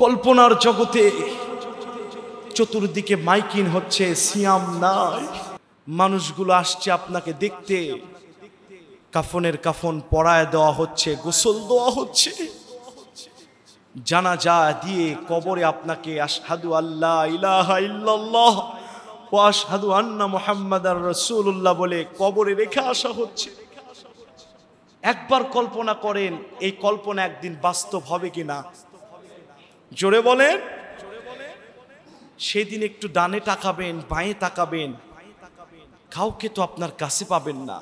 কল্পনার জগতে চতুর্দিকে মাইকিং হচ্ছে, সিয়াম নাই, মানুষগুলো আসছে আপনাকে দেখতে, কাফনের কাফন পরায় দেওয়া হচ্ছে, গোসল দেওয়া হচ্ছে, জানাজা দিয়ে কবরে আপনাকে আশহাদু আল্লা ইলাহা ইল্লাল্লাহ ওয়া আশহাদু আন্না মুহাম্মাদার রাসূলুল্লাহ বলে কবরে রেখে আসা হচ্ছে। একবার কল্পনা করেন, এই কল্পনা একদিন বাস্তব হবে কিনা? জোরে বলেন। সেদিন একটু ডানে তাকাবেন, বাঁয়ে তাকাবেন, কাউকে তো আপনার কাছে পাবেন না।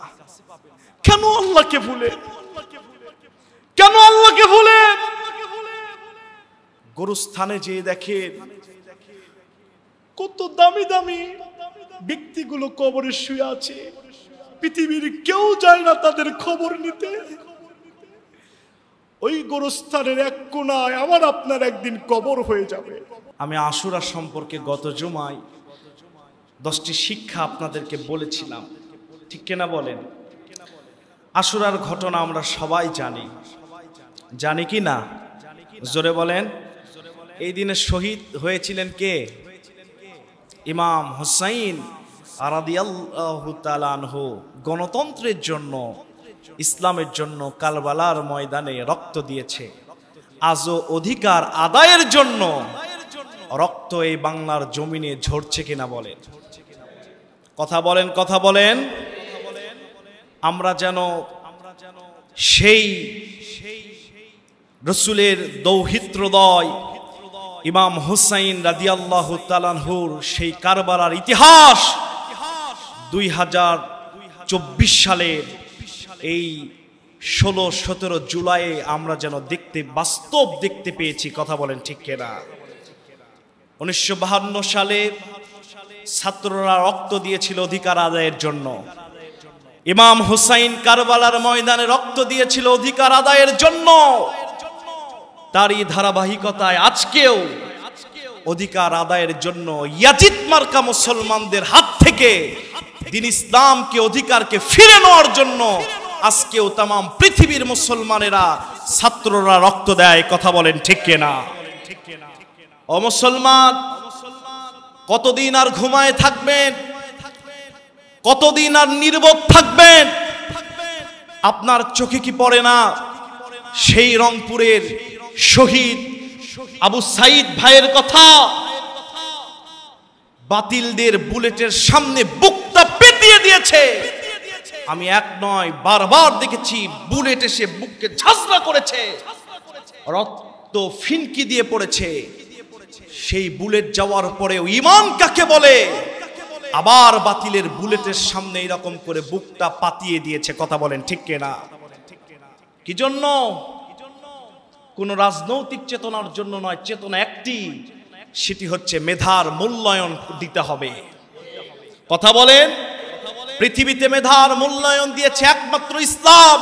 কেন আল্লাহকে ভুলেন? কেন আল্লাহকে ভুলেন? গোরস্থানে যেয়ে দেখেন কত দামি দামি ব্যক্তিগুলো কবরে শুয়ে আছে, পৃথিবীর কেউ যায় না তাদের খবর নিতে। ওই গোরস্থানের এক কোণায় আমার আপনার একদিন কবর হয়ে যাবে। আমি আশুরা সম্পর্কে গত জুমায় 10টি শিক্ষা আপনাদেরকে বলেছিলাম, ঠিক কিনা বলেন? আশুরার ঘটনা আমরা সবাই জানি, জানি কি না? জোরে বলেন। এই দিনে শহীদ হয়েছিলেন কে? ইমাম হুসাইন রাদিয়াল্লাহু তাআলা আনহু। গণতন্ত্রের জন্য, ইসলামের জন্য কারবালার ময়দানে রক্ত দিয়েছে। আজও অধিকার আদায়ের জন্য রক্ত এই বাংলার জমিনে ঝরছে কিনা বলেন? কথা বলেন, কথা বলেন। আমরা যেন সেই রসুলের দৌহিত্রদয় ইমাম হুসাইন রাদিয়াল্লাহু তাআলা আনহুর সেই কারবালার ইতিহাস 2024 সালের এই 16-17 জুলাই আমরা যেন বাস্তব দেখতে পেয়েছি। কথা বলেন ঠিক কিনা? 1952 সালে ছাত্ররা রক্ত দিয়েছিল অধিকার আদায়ের জন্য। ইমাম হুসাইন কারবালার ময়দানে রক্ত দিয়েছিল অধিকার আদায়ের জন্য। তারই ধারাবাহিকতায় আজকেও অধিকার আদায়ের জন্য ইয়াজিদ মার্কা মুসলমানদের হাত থেকে দিন ইসলামকে, অধিকারকে ফিরে নেওয়ার জন্য আজকেও তাম পৃথিবীর মুসলমানেরা, ছাত্ররা রক্ত দেয়। কথা বলেন ঠিক কিনা? ও মুসলমান, কতদিন আর ঘুমায় থাকবেন? কতদিন আর নির্বোধ থাকবেন? আপনার চোখে কি পড়ে না সেই রংপুরের শহীদ আবু সাইদ ভাইয়ের কথা? বাতিলদের বুলেটের সামনে বুকটা পেটিয়ে দিয়েছে। আমি এক নয় বারবার দেখেছি বুলেট এসে বুককে ঝাঁঝরা করেছে, রক্ত ফিনকি দিয়ে পড়েছে। সেই বুলেট যাওয়ার পরেও ঈমান কাকে বলে? আবার বাতিলের বুলেটের সামনে এরকম করে বুকটা পাতিয়ে দিয়েছে। কথা বলেন ঠিক কিনা? কি জন্য? কোন রাজনৈতিক চেতনার জন্য নয়, চেতনা একটি, সেটি হচ্ছে মেধার মূল্যায়ন দিতে হবে। কথা বলেন। পৃথিবীতে মেধার মূল্যায়ন দিয়েছে একমাত্র ইসলাম।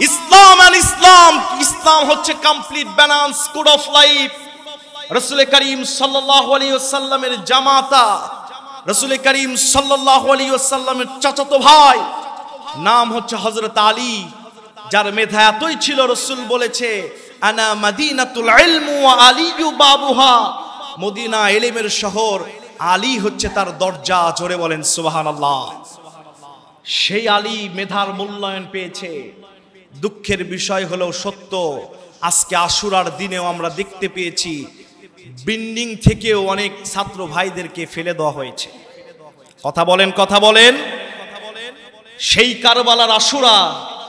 ইসলাম এন্ড ইসলাম, ইসলাম হচ্ছে complete balance code of life. রাসূল করিম সাল্লাল্লাহু আলাইহি ওয়াসাল্লামের জামাতা, রাসূল করিম সাল্লাল্লাহু আলাইহি ওয়াসাল্লামের চাচাতো ভাই, নাম হচ্ছে হযরত আলী, যার মেধা এতই ছিল রাসূল বলেছে আনা মদিনাতুল ইলম ওয়া আলিয়ু বাবুহা, মদিনা ইলমের শহর, আলী হচ্ছে তার দরজা। জোরে বলেন সুবহানাল্লাহ। সেই আলী মেধার মূল্যায়ন পেয়েছে। দুঃখের বিষয় হলো সত্য, আজকে আশুরার দিনেও আমরা দেখতে পেয়েছি বিল্ডিং থেকেও অনেক ছাত্র ভাইদেরকে ফেলে দেওয়া হয়েছে। কথা বলেন, কথা বলেন। সেই কারবালার আশুরা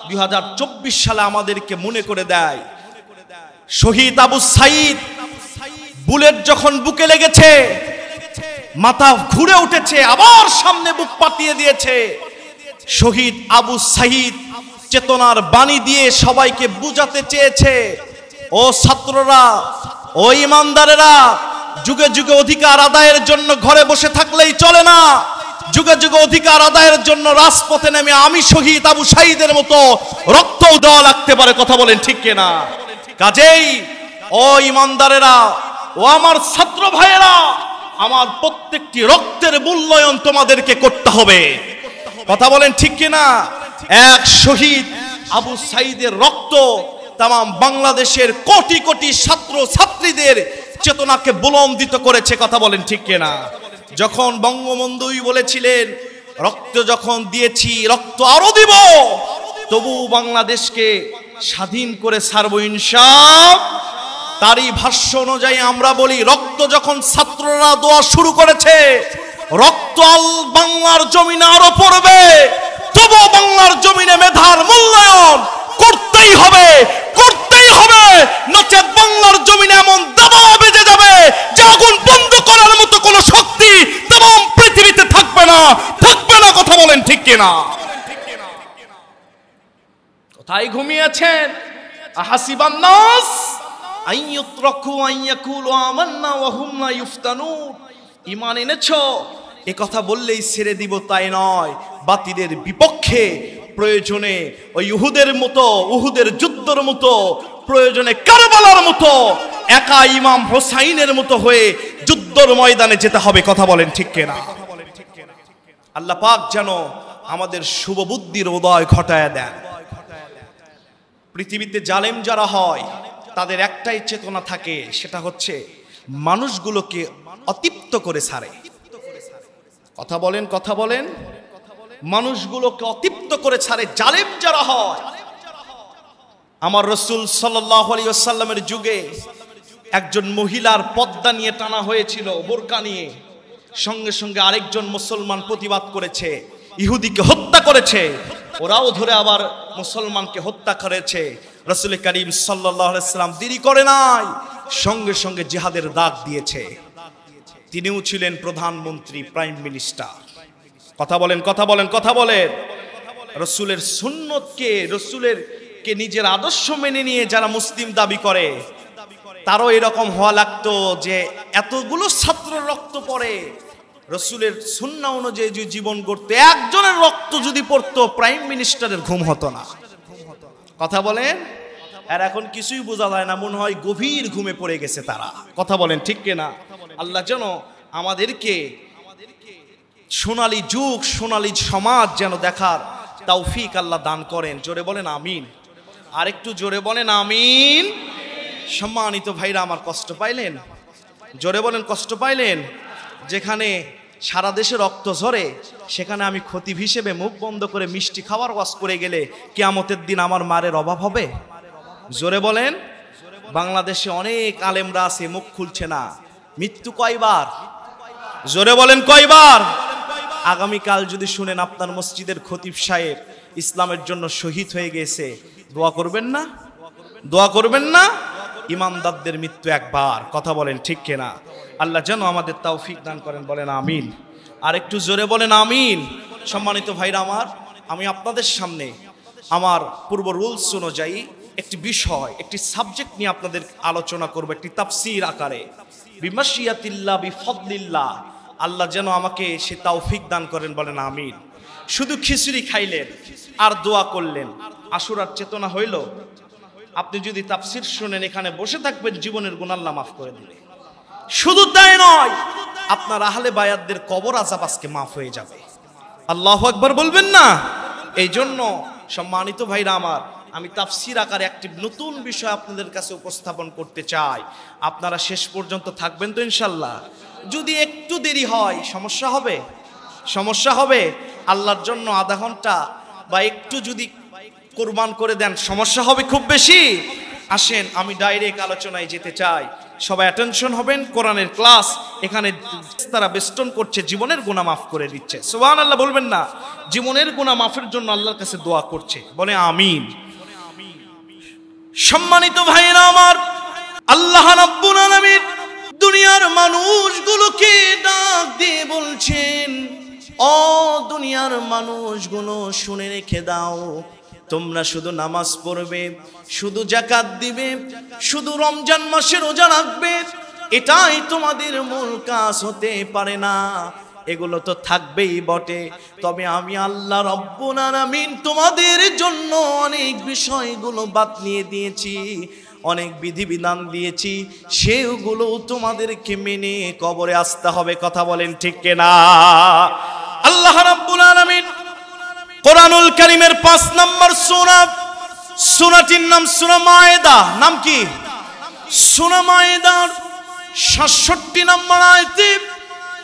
2024 সালে আমাদেরকে মনে করে দেয় শহীদ আবু সাইদ। বুলেট যখন বুকে লেগেছে, মাথা ঘুরে উঠেছে, আবার সামনে বুক পাতিয়ে দিয়েছে। শহীদ আবু সাইদ চেতনার বাণী দিয়ে সবাইকে বুঝাতে চেয়েছে, ও ছাত্ররা, ও ইমানদারেরা, যুগে যুগে অধিকার আদায়ের জন্য ঘরে বসে থাকলেই চলে না। যুগে যুগে অধিকার আদায়ের জন্য রাজপথে নেমে আমি শহীদ আবু সাইদের মতো রক্ত দেওয়া লাগতে পারে। কথা বলেন ঠিক কিনা? কাজেই ও ইমানদারেরা, ও আমার ছাত্র ভাইয়েরা, আমার প্রত্যেকটি রক্তের মূল্যায়ন তোমাদেরকে করতে হবে। কথা বলেন ঠিক কিনা? এক শহীদ আবু সাইদের রক্ত তাম বাংলাদেশের কোটি কোটি ছাত্র ছাত্রীদের চেতনাকে বুলন্দিত করেছে। কথা বলেন ঠিক কিনা? যখন বঙ্গবন্ধুই বলেছিলেন রক্ত যখন দিয়েছি রক্ত আরো দিব, তবু বাংলাদেশকে স্বাধীন করে ছাড়বো ইনশাআল্লাহ। তারই ভাষ্য অনুযায়ী আমরা বলি রক্ত যখন ছাত্ররা দোয়া শুরু করেছে, রক্ত বাংলার জমিনে আরো পড়বে, তবু বাংলার জমিনে মেধার মূল্যায়ন করতেই হবে, করতেই হবে, নচেত বাংলার জমিনে এমন দাবাও বেজে যাবে যে আগুন বন্ধ করার মতো কোনো শক্তি तमाम পৃথিবীতে থাকবে না, থাকবে না। কথা বলেন ঠিক কিনা? কোথায় ঘুমিয়েছেন? আহাসিবান নাস আইয়ুতরাকু আইয়াকুলু আমান্না ওয়া হুম লা ইফতানুন। ঈমান এনেছো এ কথা বললেই ছেড়ে দিব তাই নয়, বাতিলের বিপক্ষে প্রয়োজনে ওই উহুদের মতো, উহুদের যুদ্ধের মতো, প্রয়োজনে কারবালার মতো একা ইমাম হোসাইনের মতো হয়ে যুদ্ধের ময়দানে যেতে হবে। কথা বলেন ঠিক কিনা? আল্লাহ পাক যেন আমাদের শুভ বুদ্ধির উদয় ঘটায় দেন। পৃথিবীতে জালেম যারা হয় তাদের একটাই চেতনা থাকে, সেটা হচ্ছে মানুষগুলোকে অতৃপ্ত করে ছাড়ে। কথা বলেন, কথা বলেন। মানুষগুলোকে অতৃপ্ত করে ছাড়ে জালেম যারা হয়। আমার রাসূল সাল্লাল্লাহু আলাইহি ওয়াসাল্লামের যুগে একজন মহিলার পর্দা নিয়ে টানা হয়েছিল, বোরকা নিয়ে। সঙ্গে সঙ্গে আরেকজন মুসলমান প্রতিবাদ করেছে, ইহুদিকে হত্যা করেছে, ওরাও ধরে আবার মুসলমানকে হত্যা করেছে। রাসূল করিম সাল্লাল্লাহু আলাইহি ওয়াসাল্লাম দেরি করে নাই, সঙ্গে সঙ্গে জিহাদের ডাক দিয়েছে। তিনিও ছিলেন প্রধানমন্ত্রী, প্রাইম মিনিস্টার। কথা বলেন, কথা বলেন, কথা বলেন। রাসূলের সুন্নতকে, রাসূলের কে নিজের আদর্শ মেনে নিয়ে যারা মুসলিম দাবি করে, তারও এরকম হওয়া লাগতো যে এতগুলো ছাত্র রক্ত পড়ে, রাসূলের সুন্নাহ অনুযায়ী যে জীবন গড়তে একজনের রক্ত যদি পড়তো প্রাইম মিনিস্টারের ঘুম হতো না। কথা বলেন। আর এখন কিছুই বোঝা যায় না, মনে হয় গভীর ঘুমে পড়ে গেছে তারা। কথা বলেন ঠিক কিনা? আল্লাহ যেন আমাদেরকে সোনালী যুগ, সোনালী সমাজ যেন দেখার তৌফিক আল্লাহ দান করেন। জোরে বলেন আমিন। আর একটু জোরে বলেন আমিন। সম্মানিত ভাইরা আমার, কষ্ট পাইলেন? জোরে বলেন কষ্ট পাইলেন? যেখানে সারা দেশে রক্ত ঝরে, সেখানে আমি খতিব হিসেবে মুখ বন্ধ করে মিষ্টি খাওয়ার ওয়াজ করে গেলে কিয়ামতের দিন আমার মারের অভাব হবে? জোরে বলেন। বাংলাদেশে অনেক আলেমরা আছে, মুখ খুলছে না। মৃত্যু কয়বার? জোরে বলেন কয়বার? আগামীকাল যদি শুনেন আপনার মসজিদের খতিব সাহেব ইসলামের জন্য শহীদ হয়ে গেছে, দোয়া করবেন না? দোয়া করবেন না? ইমানদারদের মৃত্যু একবার। কথা বলেন ঠিক কিনা? আল্লাহ যেন আমাদের তৌফিক দান করেন। বলেন আমিন। আর একটু জোরে বলেন আমিন। সম্মানিত ভাইরা আমার, আমি আপনাদের সামনে আমার পূর্ব রুলস অনুযায়ী একটি বিষয়, একটি সাবজেক্ট নিয়ে আপনাদের আলোচনা করব, একটি তাফসীর আকারে। বিমাশিয়াতিল্লাহ বিফদলিল্লাহ। আল্লাহ যেন আমাকে সে তৌফিক দান করেন। বলেন আমিন। শুধু খিচুড়ি খাইলেন আর দোয়া করলেন, আশুরার চেতনা হইল? আপনি যদি তাফসীর শুনেন, এখানে বসে থাকবেন, জীবনের গুনাহ আল্লাহ মাফ করে দিবে। শুধু তাই নয়, আপনার আহলে বায়াতদের কবর আযাব আজকে মাফ হয়ে যাবে। আল্লাহু আকবার বলবেন না? এই জন্য সম্মানিত ভাইরা আমার, আমি তাফসীর আকারে একটি নতুন বিষয় আপনাদের কাছে উপস্থাপন করতে চাই। আপনারা শেষ পর্যন্ত থাকবেন তো ইনশাল্লাহ? যদি একটু দেরি হয় সমস্যা হবে? সমস্যা হবে? আল্লাহর জন্য আধা ঘন্টা বা একটু যদি কোরবান করে দেন সমস্যা হবে খুব বেশি? আসেন আমি ডাইরেক্ট আলোচনায় যেতে চাই। সবাই অ্যাটেনশন হবেন। কোরআনের ক্লাস এখানে তারা বেষ্টন করছে, জীবনের গুনাহ মাফ করে দিচ্ছে। সুবহানাল্লাহ বলবেন না? জীবনের গুনাহ মাফের জন্য আল্লাহর কাছে দোয়া করছে। বলে আমিন। সম্মানিত ভাইরা আমার, আল্লাহ রাব্বুল আলামিন দুনিয়ার মানুষগুলোকে ডাক দিয়ে বলছেন, ও দুনিয়ার মানুষগুলো শুনে রেখে দাও, তোমরা শুধু নামাজ পড়বে, শুধু যাকাত দিবে, শুধু রমজান মাসে রোজা রাখবে, এটাই তোমাদের মূল কাজ হতে পারে না। এগুলো তো থাকবেই বটে, তবে আমি আল্লাহ রাব্বুল আলামিন তোমাদের জন্য অনেক বিষয়গুলো বাদ নিয়ে দিয়েছি, অনেক বিধিবিধান দিয়েছি, সেগুলো তোমাদেরকে মেনে কবরে আসতে হবে। কথা বলেন ঠিক কিনা? আল্লাহ রাব্বুল আলামিন কোরআনুল কারীমের 5 নম্বর সূরা, সূরাটির নাম সূরা মায়েদা। নাম কি? সূরা মায়েদার 67 নম্বর আয়াতে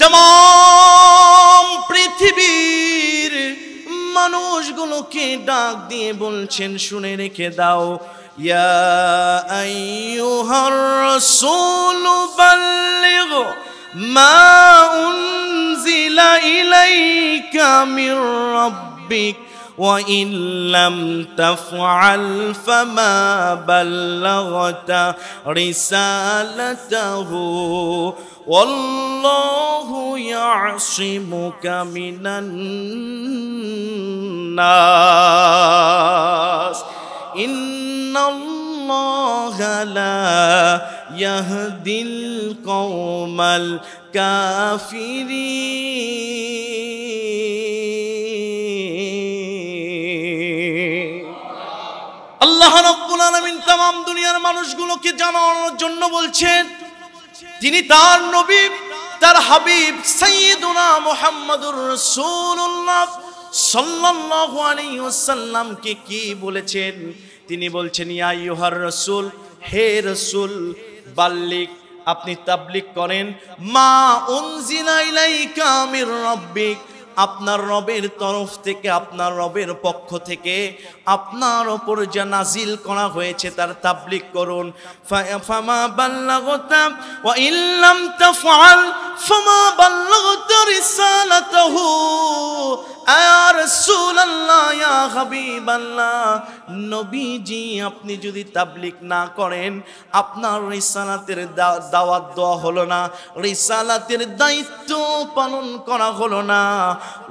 तमाम পৃথিবীর মানুষগুলোকে ডাক দিয়ে বলছেন, শুনে রেখে দাও, ইয়া আইয়ুহার রাসূল বাল্লিগ মা উনজিলা ইলাইকা মির রাব্বিক وإن لم تفعل فما بلغت رسالته والله يعصمك من الناس إن الله لا يهدي القوم الكافرين আল্লাহ রাব্বুল আলামিন तमाम দুনিয়ার মানুষগুলোকে জানানোর জন্য বলছেন, তিনি তার নবী, তার হাবিব সাইয়্যিদুনা মুহাম্মাদুর রাসূলুল্লাহ সাল্লাল্লাহু আলাইহি ওয়াসাল্লামকে কি বলেছেন? তিনি বলছেন, ইয়া আইয়ুহার রাসূল, হে রাসূল, বাল্লিগ, আপনি তাবলীগ করেন, মা উনজিলা ইলাইকা মির রাব্বিক, আপনার রবের তরফ থেকে, আপনার রবের পক্ষ থেকে আপনার উপর যা নাজিল করা হয়েছে তার তাবলীগ করুন। ফামা বাল্লাগতা ওয়া ইল্লাম তাফআল ফামা বাল্লাগতা রিসালাতাহু। ইয়া রাসূলুল্লাহ, ইয়া হাবিবাল্লাহ, নবীজি আপনি যদি তাবলীগ না করেন, আপনার রিসালাতের দাওয়াত দেওয়া হলো না, রিসালাতের দায়িত্ব পালন করা হলো না।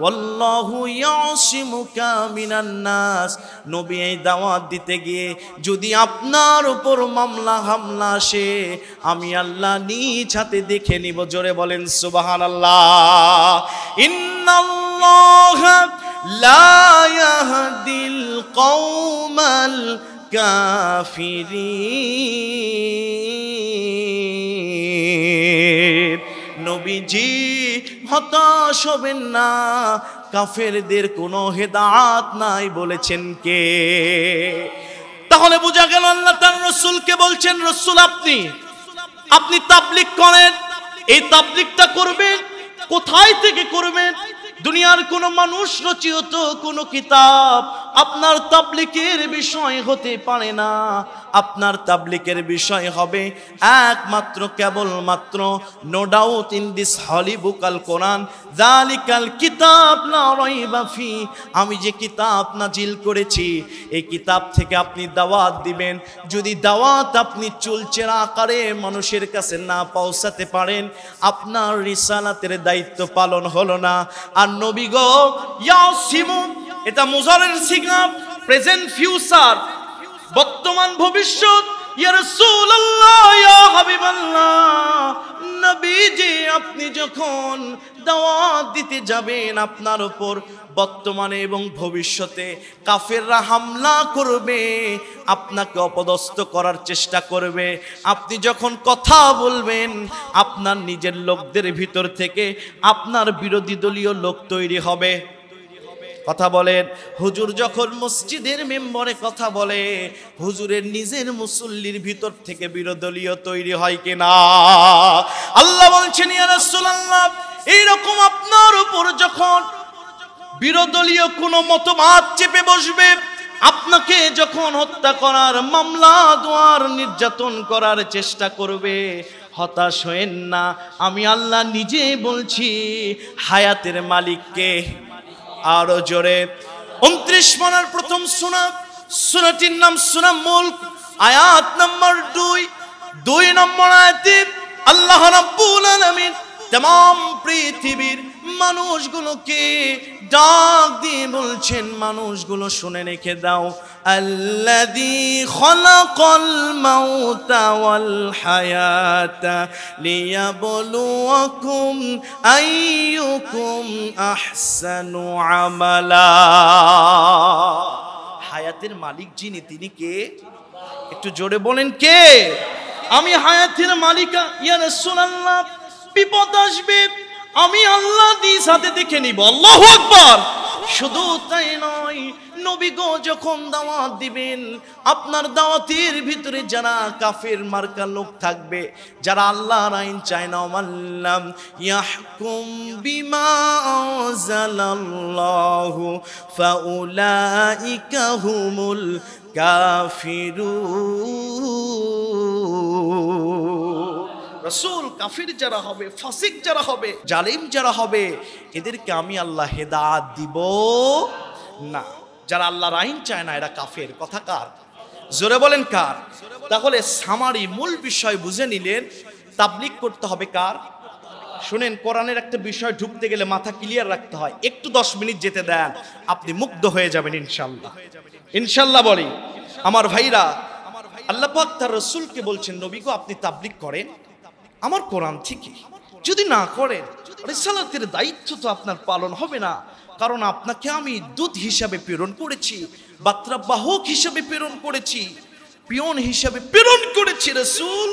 ওয়াল্লাহু ইয়াসিমুকা মিনান নাস, নবী এই দাওয়াত দিতে গিয়ে যদি আপনার উপর মামলা হামলা আসে, আমি আল্লাহ নিজ হাতে দেখে নিব। জোরে বলেন সুবহানাল্লাহ। ইন্নাল্লাহা লা ইয়াহদিল কওমাল কাফিরিন। নবীজি হতাশ হবেন না, কাফেরদের কোনো হেদায়েত নাই বলেছেন কে? তাহলে বোঝা গেল আল্লাহ তার রাসূলকে বলছেন, রাসূল আপনি তাবলীগ করেন। এই তাবলীগটা করবেন কোথায় থেকে করবেন? দুনিয়ার কোন মানুষ রচিত কোন কিতাব আপনার তাবলীগের বিষয় হতে পারে না। আপনার তাবলীগের বিষয় হবে একমাত্র কেবলমাত্র, নো ডাউট ইন দিস হলি বুক আল কোরআন, যালিকাল কিতাব লা রাইবা ফি, আমি যে কিতাব নাজিল করেছি এই কিতাব থেকে আপনি দাওয়াত দিবেন। যদি দাওয়াত আপনি চুলচেরা আকারে মানুষের কাছে না পৌঁছাতে পারেন, আপনার রিসালাতের দায়িত্ব পালন হলো না। আর নবী গো ইয়াসিমু, এটা মুজারের সিগা, প্রেজেন্ট ফিউচার, বর্তমান ভবিষ্যৎ। ইয়া রাসূলুল্লাহ, ইয়া হাবিবাল্লাহ, নবীজি আপনি যখন দাওয়াত দিতে যাবেন, আপনার উপর বর্তমানে এবং ভবিষ্যতে কাফেররা হামলা করবে, আপনাকে অপদস্থ করার চেষ্টা করবে। আপনি যখন কথা বলবেন, আপনার নিজের লোকদের ভিতর থেকে আপনার বিরোধী দলীয় লোক তৈরি হবে। কথা বলেন, হুজুর যখন মসজিদের মেম্বরে কথা বলে, হুজুরের নিজের মুসল্লির ভিতর থেকে বিরোধীয় তৈরি হয় কিনা? আল্লাহ বলছেন, ইয়া রাসূলুল্লাহ, এইরকম আপনার উপর যখন বিরোধীয় কোনো মতবাদ চেপে বসবে, আপনাকে যখন হত্যা করার, মামলা দেওয়ার, নির্যাতন করার চেষ্টা করবে, হতাশ হয়েন না। আমি আল্লাহ নিজে বলছি, হায়াতের মালিককে। আরো জোরে 29 পারার প্রথম সূরা, সূরাটির নাম সূরা মুলক, আয়াত নম্বর 2 নম্বর আয়াতে আল্লাহ রাব্বুল আলামিন तमाम পৃথিবীর মানুষগুলোকে ডাক দিয়ে বলছেন, মানুষগুলো শুনে রেখে দাও, আল্লাযী খালাকাল মাউতা ওয়াল হায়াতা লিয়াবলুয়াকুম আইয়ুকুম আহসানু আমালা। হায়াতের মালিক যিনি, তিনি কে? একটু জোরে বলেন কে? আমি হায়াতের মালিক। ইয়া রাসূলুল্লাহ, বিপদ আসবে, আমি আল্লাহ নিজ হাতে দেখে নিব। আল্লাহু আকবার। শুধু তাই নয়, নবী গো যখন দাওয়াত দিবেন, আপনার দাওয়াতের ভিতরে যারা কাফের মার্কা লোক থাকবে, যারা আল্লাহর আইন চায় না, মাল্লাম ইয়াহকুম বিমা আনজালাল্লাহু ফাউলাইকা হুমুল কাফিরুন। রাসূল কাফির যারা হবে, ফাসিক যারা হবে, জালিম যারা হবে, এদেরকে আমি আল্লাহ হেদায়েত দিব না। যারা আল্লাহর আইন চায় না এরা কাফের। কথা কার? জোরে বলেন কার? তাহলে সামারি মূল বিষয় বুঝে নিলেন, তাবলীগ করতে হবে কার? শুনেন, কোরআনের একটা বিষয় ঢুকতে গেলে মাথা ক্লিয়ার রাখতে হয়। একটু 10 মিনিট যেতে দেন, আপনি মুগ্ধ হয়ে যাবেন ইনশাআল্লাহ। ইনশাআল্লাহ বলি আমার ভাইরা, আল্লাহ পাক তার রাসূলকে বলছেন, নবী গো আপনি তাবলীগ করেন আমার কোরআন থেকে। যদি না করেন, রিসালাতের দায়িত্ব তো আপনার পালন হবে না, কারণ আপনাকে আমি দূত হিসাবে প্রেরণ করেছি, বার্তাবাহক হিসাবে প্রেরণ করেছি, পিয়ন হিসাবে প্রেরণ করেছি। রাসূল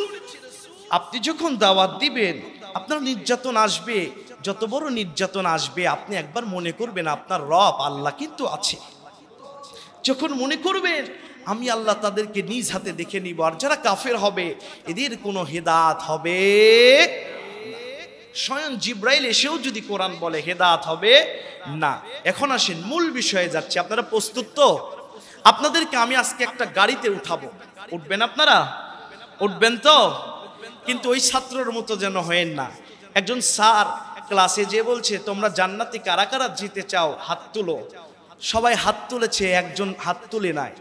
আপনি যখন দাওয়াত দিবেন, আপনার নির্যাতন আসবে, যত বড় নির্যাতন আসবে, আপনি একবার মনে করবেন আপনার রব আল্লাহ কিন্তু আছে। যখন মনে করবেন আমি আল্লাহ তাদেরকে নিজ হাতে দেখে নিব, আর যারা কাফের হবে এদের কোনো হেদায়েত হবে স্বয়ং জিব্রাইল এসেও যদি কোরআন বলে হেদায়েত হবে না। এখন আসেন মূল বিষয়ে যাচ্ছি। আপনারা প্রস্তুত তো? আপনাদেরকে আমি আজকে একটা গাড়িতে উঠাবো, উঠবেন আপনারা? উঠবেন তো? কিন্তু ওই ছাত্রের মতো যেন হয়েন না। একজন স্যার ক্লাসে যে বলছে, তোমরা জান্নাতে কারা কারা যেতে চাও হাত তুলো। সবাই হাত তুলেছে, একজন হাত তুলে নাই।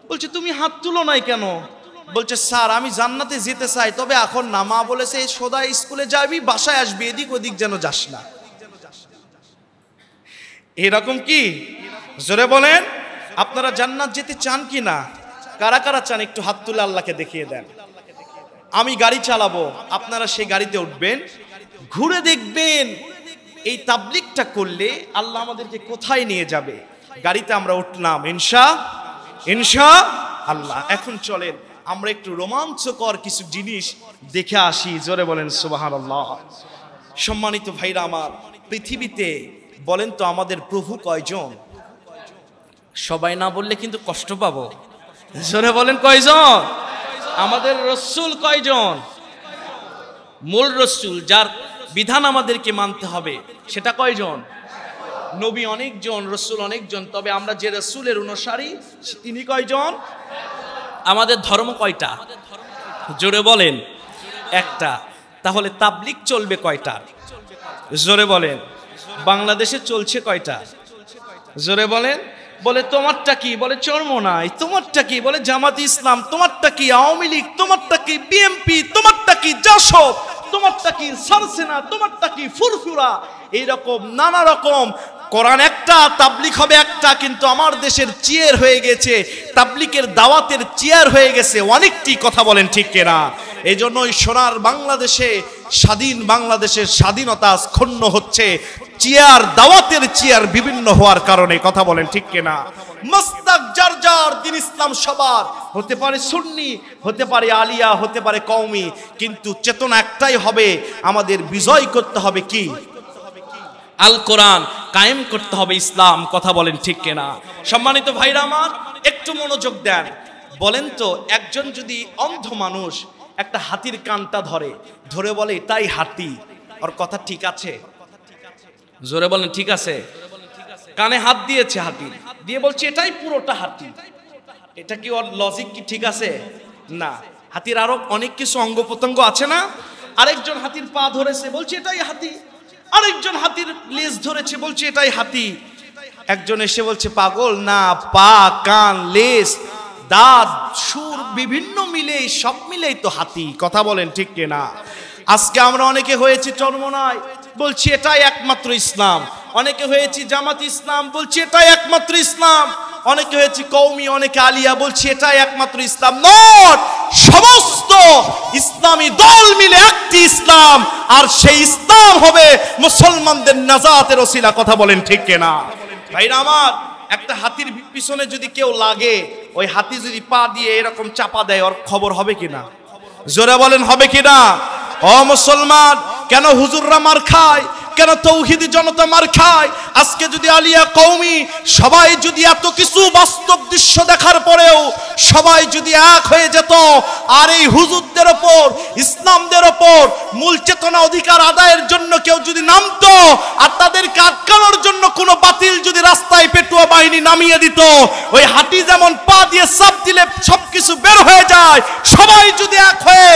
বলছে তুমি হাত তুলো নাই কেন? বলছে স্যার আমি জান্নাতে যেতে চাই, তবে এখন না, মা বলেছে সদা স্কুলে যাবি, বাসায় আসবি, এদিক ওদিক যেন যাস না। এরকম কি? জোরে বলেন, আপনারা জান্নাত যেতে চান কি না? কারা কারা চান একটু হাত তুলে আল্লাহকে দেখিয়ে দেন। আমি গাড়ি চালাবো, আপনারা সেই গাড়িতে উঠবেন, ঘুরে দেখবেন এই তাবলীগটা করলে আল্লাহ আমাদেরকে কোথায় নিয়ে যাবে। গাড়িতে আমরা উঠলাম ইনশাআল্লাহ। এখন চলেন আমরা একটু রোমাঞ্চকর কিছু জিনিস দেখে আসি। জোরে বলেন সুবহানাল্লাহ। সম্মানিত ভাইরা আমার, পৃথিবীতে বলেন তো আমাদের প্রভু কয়জন? সবাই না বললে কিন্তু কষ্ট পাবো। জোরে বলেন কয়জন? আমাদের রাসূল কয়জন? মূল রাসূল যার বিধান আমাদেরকে মানতে হবে সেটা কয়জন? নবী অনেকজন, রাসূল অনেকজন, তবে আমরা যে রাসূলের অনুসারী তিনি কয়জন? আমাদের ধর্ম কয়টা? জোরে বলেন একটা। তাহলে তাবলীগ চলবে কয়টা? জোরে বলেন। বাংলাদেশে চলছে কয়টা? জোরে বলেন। বলে তোমারটা কি? বলে চরমোনাই। তোমারটা কি? বলে জামাত ইসলাম। তোমারটা কি? আওয়ামী লীগ। তোমারটা কি? বিএনপি। তোমারটা কি? জাসদ। তোমারটা কি? সারসেনা। তোমারটা কি? ফুরফুরা। এইরকম নানা রকম। কোরআন একটা, তাবলীগ হবে একটা, কিন্তু আমার দেশের চেয়ার হয়ে গেছে, তাবলীগের দাওয়াতের চেয়ার হয়ে গেছে অনেকটি। কথা বলেন ঠিক কিনা? এই জন্যই সোনার বাংলাদেশে, স্বাধীন বাংলাদেশের স্বাধীনতা ক্ষুণ্ণ হচ্ছে চেয়ার, দাওয়াতের চেয়ার বিভিন্ন হওয়ার কারণে। কথা বলেন ঠিক কিনা? মস্তক যার যার, দিন ইসলাম সবার, হতে পারে সুন্নি, হতে পারে আলিয়া, হতে পারে কওমি, কিন্তু চেতনা একটাই হবে, আমাদের বিজয় করতে হবে কি? আল কোরআন, কায়েম করতে হবে ইসলাম। কথা বলেন ঠিক কিনা? সম্মানিত ভাইরা আমার, একটু মনোযোগ দেন। বলেন তো, একজন যদি অন্ধ মানুষ একটা হাতির কানটা ধরে বলে এটাই হাতি, ওর কথা ঠিক আছে? জোরে বলেন ঠিক আছে? কানে হাত দিয়েছে হাতি দিয়ে, বলছে এটাই পুরোটা হাতি, এটা কি ওর লজিক কি ঠিক আছে? না। হাতির আরো অনেক কিছু অঙ্গ প্রত্যঙ্গ আছে না? আরেকজন হাতির পা ধরেছে, বলছে এটাই হাতি। আরেকজন হাতির লেজ ধরেছে, বলছে এটাই হাতি। একজন এসে বলছে পাগল না, পা, কান, লেজ, দাঁত, সুর বিভিন্ন মিলে, সব মিলেই তো হাতি। কথা বলেন ঠিক কিনা? আজকে আমরা অনেকে হয়েছি চরমোনাই, বলছি এটাই একমাত্র ইসলাম। অনেকে হয়েছি জামাত ইসলাম, বলছি এটাই একমাত্র ইসলাম। অনেকে হয়েছি কওমি, অনেকে আলিয়া, বলছি এটাই একমাত্র ইসলাম। নট, সমস্ত ইসলামী দল মিলে একটি ইসলাম, আর সেই ইসলাম হবে মুসলমানদের নাজাতের ওসিলা। কথা বলেন ঠিক কিনা? ভাইরা আমার, একটা হাতির পিছনে যদি কেউ লাগে, ওই হাতি যদি পা দিয়ে এরকম চাপা দেয়, ওর খবর হবে কিনা? জোরে বলেন হবে কিনা? ও মুসলমান, কেন হুজুররা মার খায়? কেন তৌহিদি জনতা মার খায়? আজকে যদি আলিয়া কওমি সবাই যদি এত কিছু বাস্তব দৃশ্য দেখার পরেও সবাই যদি এক হয়ে যেত আর এই হুজুরদের ওপর ইসলামদের ওপর মূল চেতনা অধিকার আদায়ের জন্য কেউ যদি নামতো আর তাদেরকে আটকানোর জন্য কোনো বাতিল যদি রাস্তায় পেটুয়া বাহিনী নামিয়ে দিত, ওই হাঁটি যেমন পা দিয়ে চাপ দিলে সবকিছু বের হয়ে যায়, সবাই যদি এক হয়ে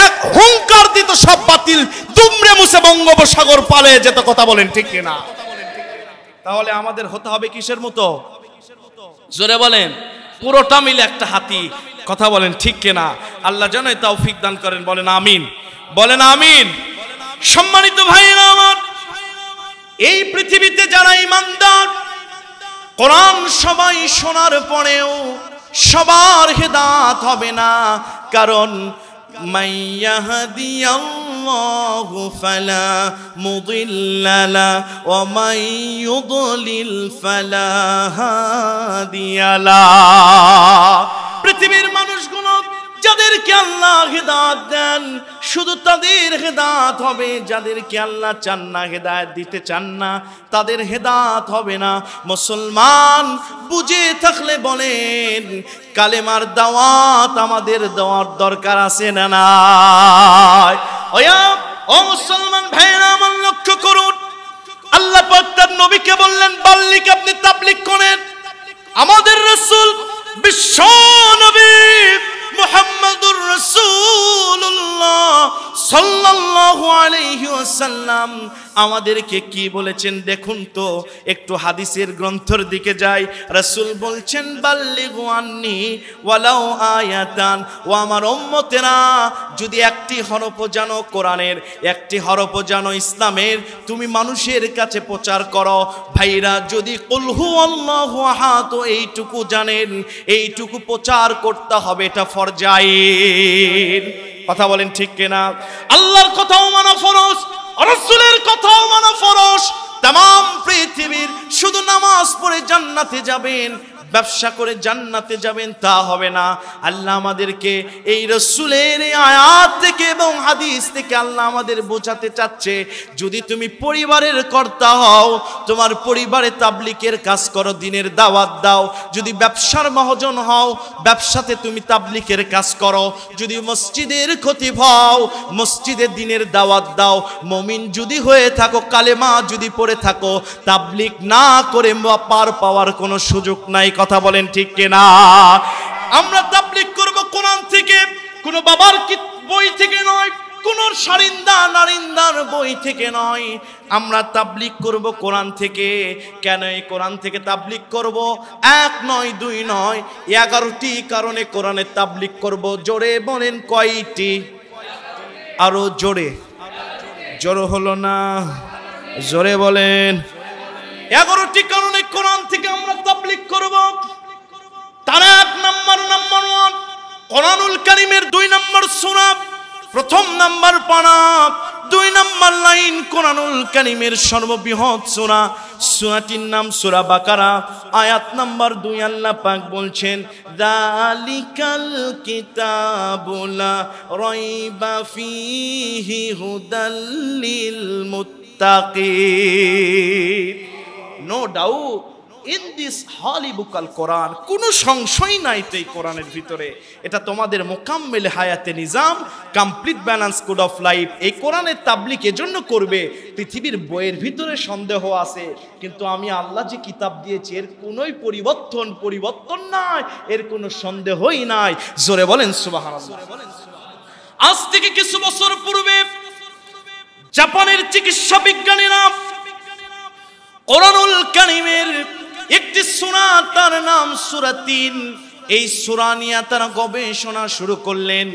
এক হুঙ্কার দিত সব বাতিল দুমড়ে মুছে বঙ্গোপসাগর পালে যেত। কথা বলেন ঠিক কিনা? তাহলে আমাদের হতে হবে কিসের মতো? জোরে বলেন। পুরোটা মিলে একটা হাতি। কথা বলেন ঠিক কিনা? আল্লাহ যেন তৌফিক দান করেন। বলেন আমিন, বলেন আমিন। সম্মানিত ভাইরা আমার, এই পৃথিবীতে যারা ঈমানদার, কোরআন সবাই শোনার পরেও সবার হেদায়েত হবে না, কারণ মাইয়াহদিয়াল্লাহু ফালা মুদিল্লা লাহু ওয়া মাইয়ুদলিল ফালা হাদিয়া লাহু। পৃথিবীর মানুষগুলো যাদেরকে আল্লাহ হেদায়েত দেন শুধু তাদের হেদায়েত হবে, যাদেরকে আল্লাহ চান না, হেদায়েত দিতে চান না, তাদের হেদায়েত হবে না। মুসলমান বুঝে থাকলে বলেন কালেমার দাওয়াত আমাদের দেওয়ার দরকার আছে না নাই? ও মুসলমান ভাইরা আমার লক্ষ্য করুন, আল্লাহ পাক তার নবীকে বললেন বাল্লিক, আপনি তাবলীগ করেন। আমাদের রাসূল বিশ্ব নবী মুহাম্মদুর রাসূলুল্লাহ সাল্লাল্লাহু আলাইহি ওয়াসাল্লাম আমাদেরকে কি বলেছেন দেখুন তো, একটু হাদিসের গ্রন্থের দিকে যাই। রাসূল বলছেন বাল্লিগু আন্নি ওয়ালাউ আয়াতান, ও আমার উম্মতেরা যদি একটি হরফ জানো কোরআনের, একটি হরফ জানো ইসলামের, তুমি মানুষের কাছে প্রচার করো। ভাইরা যদি কুল হুয়াল্লাহু আহাদ এইটুকু জানেন, এইটুকু প্রচার করতে হবে, এটা ফরজাইন। কথা বলেন ঠিক কিনা? আল্লাহর কথাও মানা ফরজ, রাসূলের কথাও মানা ফরজ। तमाम পৃথিবীর শুধু নামাজ পড়ে জান্নাতে যাবেন, ব্যবসা করে জান্নাতে যাবেন তা হবে না। আল্লাহ আমাদেরকে এই রাসূলের আয়াত থেকে এবং হাদিস থেকে আল্লাহ আমাদের বোঝাতে চাচ্ছে, যদি তুমি পরিবারের কর্তা হও, তোমার পরিবারে তাবলীগের কাজ করো, দ্বীনের দাওয়াত দাও। যদি ব্যবসার মহাজন হও, ব্যবসাতে তুমি তাবলীগের কাজ করো। যদি মসজিদের খতিব হও, মসজিদে দ্বীনের দাওয়াত দাও। মুমিন যদি হয়ে থাকো, কালেমা যদি পড়ে থাকো, তাবলীগ না করে পার পাওয়ার কোনো সুযোগ নাই। কথা বলেন ঠিক কিনা? আমরা তাবলীগ করব কোরআন থেকে, কোনো বাবার বই থেকে নয়, কোন সারিন্দা নারিন্দার বই থেকে নয়। আমরা তাবলীগ করব কোরআন থেকে। কেন এই কোরআন থেকে তাবলীগ করব? এক নয়, দুই নয়, 11টি কারণে কোরআনের তাবলীগ করব। জোরে বলেন কয়টি? আরো জোরে। জোরে হলো না, জোরে বলেন। 11টি কারণে কোরআন থেকে আমরা তাবলীগ করব। তার 1 নাম্বার 1 কোরআনুল কারীমের 2 নম্বর সূরা, 1 নাম্বার পারা, 2 নাম্বার লাইন কোরআনুল কারীমের সর্ববৃহৎ সূরা। সূরাটির নাম সূরা বাকারা, আয়াত নাম্বার 2। আল্লাহ পাক বলছেন যালিকাল কিতাবু লা রাইবা ফীহি হুদাল লিল মুত্তাকিন। নো ডাউট ইন দিস হলি বুক আল কোরআন, কোনো সংশয় নাই তো এই কোরআনের ভিতরে। এটা তোমাদের মোকাম্মেল হায়াতে Nizam, complete balance code of life. এই কোরআনের তাবলীগ এজন্য করবে, পৃথিবীর বইয়ের ভিতরে সন্দেহ আছে, কিন্তু আমি আল্লাহ যে কিতাব দিয়েছি এর কোনোই পরিবর্তন নাই, এর কোনো সন্দেহই নাই। জোরে বলেন সুবহানাল্লাহ। আজ থেকে কিছু বছর পূর্বে জাপানের চিকিৎসা বিজ্ঞানীরা কোরআনুল কারীমের একটি সূরা, তার নাম সূরা 3, এই সূরা নিয়ে তারা গবেষণা শুরু করলেন।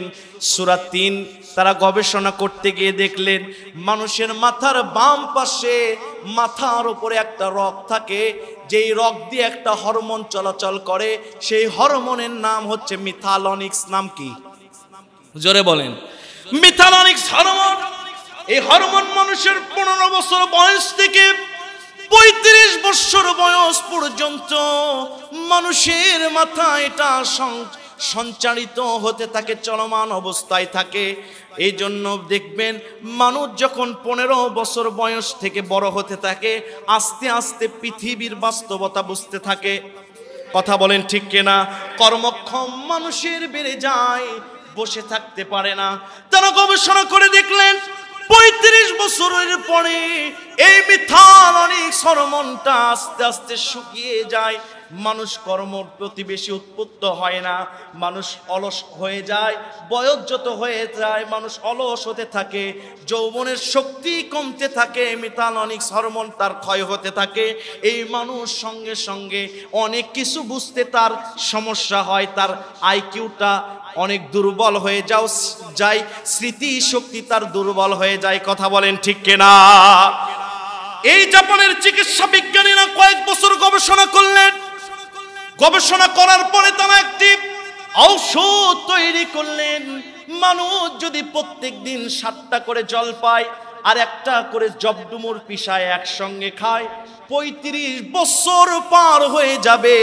সূরা 3 তারা গবেষণা করতে গিয়ে দেখলেন মানুষের মাথার বাম পাশে মাথার উপরে একটা রগ থাকে, যেই রগ দিয়ে একটা হরমোন চলাচল করে, সেই হরমোনের নাম হচ্ছে মিথালনিক্স। নাম কি? জোরে বলেন। মিথালনিক্স হরমোন। এই হরমোন মানুষের 15 বছর বয়স থেকে 35 বছর বয়স পর্যন্ত মানুষের মাথায় এটা সঞ্চারিত হতে থাকে, চলমান অবস্থায় থাকে। এই জন্য দেখবেন মানুষ যখন 15 বছর বয়স থেকে বড় হতে থাকে আস্তে আস্তে পৃথিবীর বাস্তবতা বুঝতে থাকে। কথা বলেন ঠিক কিনা? কর্মক্ষম মানুষের বেড়ে যায়, বসে থাকতে পারে না। তারা গবেষণা করে দেখলেন 35 বছরের পরে এই মিথালনিক হরমোনটা আস্তে আস্তে শুকিয়ে যায়, মানুষ কর্মর প্রতি বেশি উদ্বুদ্ধ হয় না, মানুষ অলস হয়ে যায়, বয়স যত হয়ে যায় মানুষ অলস হতে থাকে, যৌবনের শক্তি কমতে থাকে, মিথালনিক হরমোন তার ক্ষয় হতে থাকে। এই মানুষ সঙ্গে সঙ্গে অনেক কিছু বুঝতে তার সমস্যা হয়, তার আইকিউটা অনেক দুর্বল হয়ে যায়, স্মৃতি শক্তি তার দুর্বল হয়ে যায়। কথা বলেন ঠিক কিনা? এই জাপানের চিকিৎসা বিজ্ঞানীরা কয়েক বছর গবেষণা করলেন। গবেষণা করার পরে তারা একটি ঔষধ তৈরি করলেন। মানুষ যদি প্রত্যেক দিন 7টা করে জলপাই আর 1টা করে জবডুমুর পিষায় একসঙ্গে খায়, 35 বছর পার হয়ে যাবে,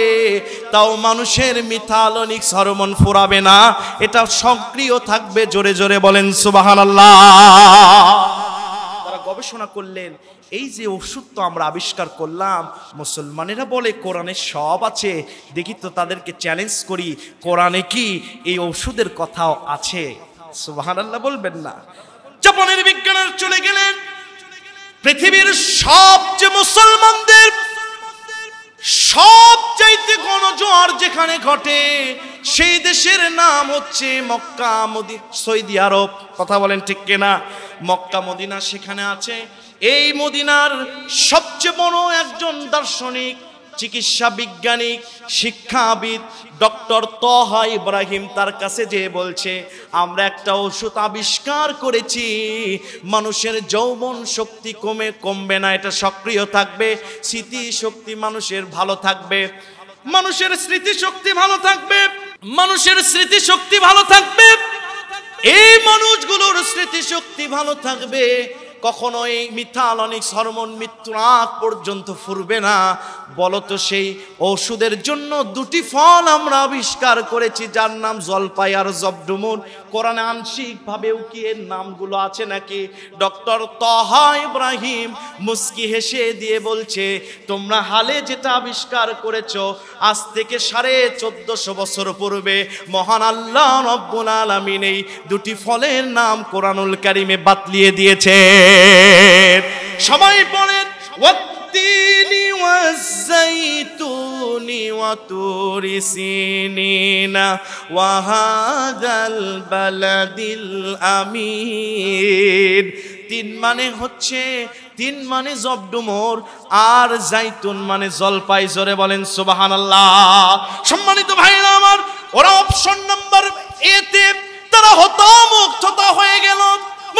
তাও মানুষের মিথালনিক হরমোন ফুরাবে না, এটা সক্রিয় থাকবে। জোরে জোরে বলেন সুবহানাল্লাহ। তারা গবেষণা করলেন এই যে ওষুধ তো আমরা আবিষ্কার করলাম, মুসলমানেরা বলে কোরআনে সব আছে, দেখি তো তাদেরকে চ্যালেঞ্জ করি, কোরআনে কি এই ওষুধের কথাও আছে? সুবহানাল্লাহ বলবেন না? জাপানের বিজ্ঞানীরা চলে গেলেন পৃথিবীর সবচেয়ে মুসলমানদের সবচাইতে গণজোয়ার যেখানে ঘটে সেই দেশের নাম হচ্ছে মক্কা, সৌদি আরব। কথা বলেন ঠিক কিনা? মক্কা মদিনা সেখানে আছে। এই মদিনার সবচেয়ে বড় একজন দার্শনিক, চিকিৎসা বিজ্ঞানী, শিক্ষাবিদ ডক্টর তহা ইব্রাহিম তার কাছে যেয়ে বলছে, আমরা একটা ওষুধ আবিষ্কার করেছি, মানুষের যৌবন শক্তি কমবে না, এটা সক্রিয় থাকবে, স্মৃতি শক্তি মানুষের ভালো থাকবে, মানুষের স্মৃতি শক্তি ভালো থাকবে, মানুষের স্মৃতি শক্তি ভালো থাকবে। এই মানুষগুলোর স্মৃতি শক্তি ভালো থাকবে, কখনো এই মিথালনিক হরমোন মৃত্যুর আগ পর্যন্ত ফুরবে না। বলতো সেই ওষুধের জন্য 2টি ফল আমরা আবিষ্কার করেছি, যার নাম জলপাই আর জবডুমুর। কোরআনে আংশিকভাবেও কি এর নামগুলো আছে নাকি? ডক্টর তহা ইব্রাহিম মুস্কি হেসে দিয়ে বলছে, তোমরা হালে যেটা আবিষ্কার করেছো আজ থেকে 1450 বছর পূর্বে মহান আল্লাহ রব্বুল আলামিন এই 2টি ফলের নাম কোরআনুল কারিমে বাতলিয়ে দিয়েছে। সবাই বলেন ওয়াত্তিনি ওয়াজ্জাইতুনি ওয়াতুরি সিনিনা ওয়া হাযাল বালাদিল আমিন। 3 মানে হচ্ছে, 3 মানে জবডুমুর আর জাইতুন মানে জলপাই। জোরে বলেন সুবহানাল্লাহ। সম্মানিত ভাইরা আমার, ওরা অপশন নাম্বার এতে তারা হতামুক্ততা হয়ে গেল,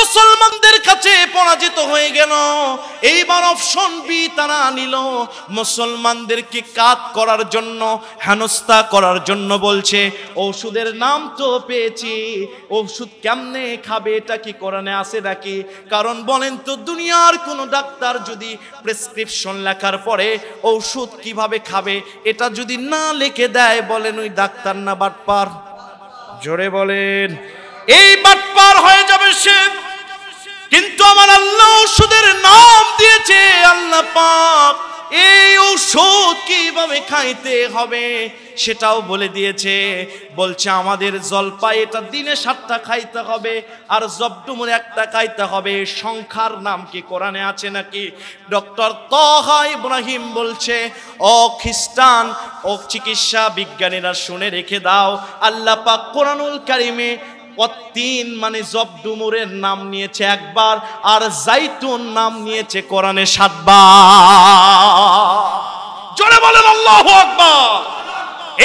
মুসলমানদের কাছে পরাজিত হয়ে গেল। এইবার অপশন বি তারা নিল, মুসলমানদেরকে কাত করার জন্য, হেনস্থা করার জন্য বলছে, ওষুধের নাম তো পেয়েছি, ওষুধ কেমনে খাবে, এটা কি কোরআনে আছে নাকি? কারণ বলেন তো, দুনিয়ার কোনো ডাক্তার যদি প্রেসক্রিপশন লেখার পরে ওষুধ কিভাবে খাবে এটা যদি না লিখে দেয়, বলেন ওই ডাক্তার না বাটপার? জোরে বলেন। এই বাটপার হয়ে যাবে সে। কিন্তু আমার আল্লাহ ওষুধের নাম দিয়েছে, আল্লাহ পাক এই ঔষধ কিভাবে খাইতে হবে সেটাও বলে দিয়েছে। বলছে আমাদের জলপাই এটা দিনে 7টা খাইতে হবে আর জবডুমুর 1টা খাইতে হবে। সংখ্যার নাম কি কোরআনে আছে নাকি? ডক্টর তহা ইব্রাহিম বলছে, ও খ্রিস্টান ও চিকিৎসা বিজ্ঞানীরা শুনে রেখে দাও, আল্লাহ পাক কোরআনুল কারিমে 3 মানে জবডুমুরের নাম নিয়েছে 1 বার আর জাইতুন নাম নিয়েছে কোরআনে 7 বার। জোরে বলেন আল্লাহু আকবার।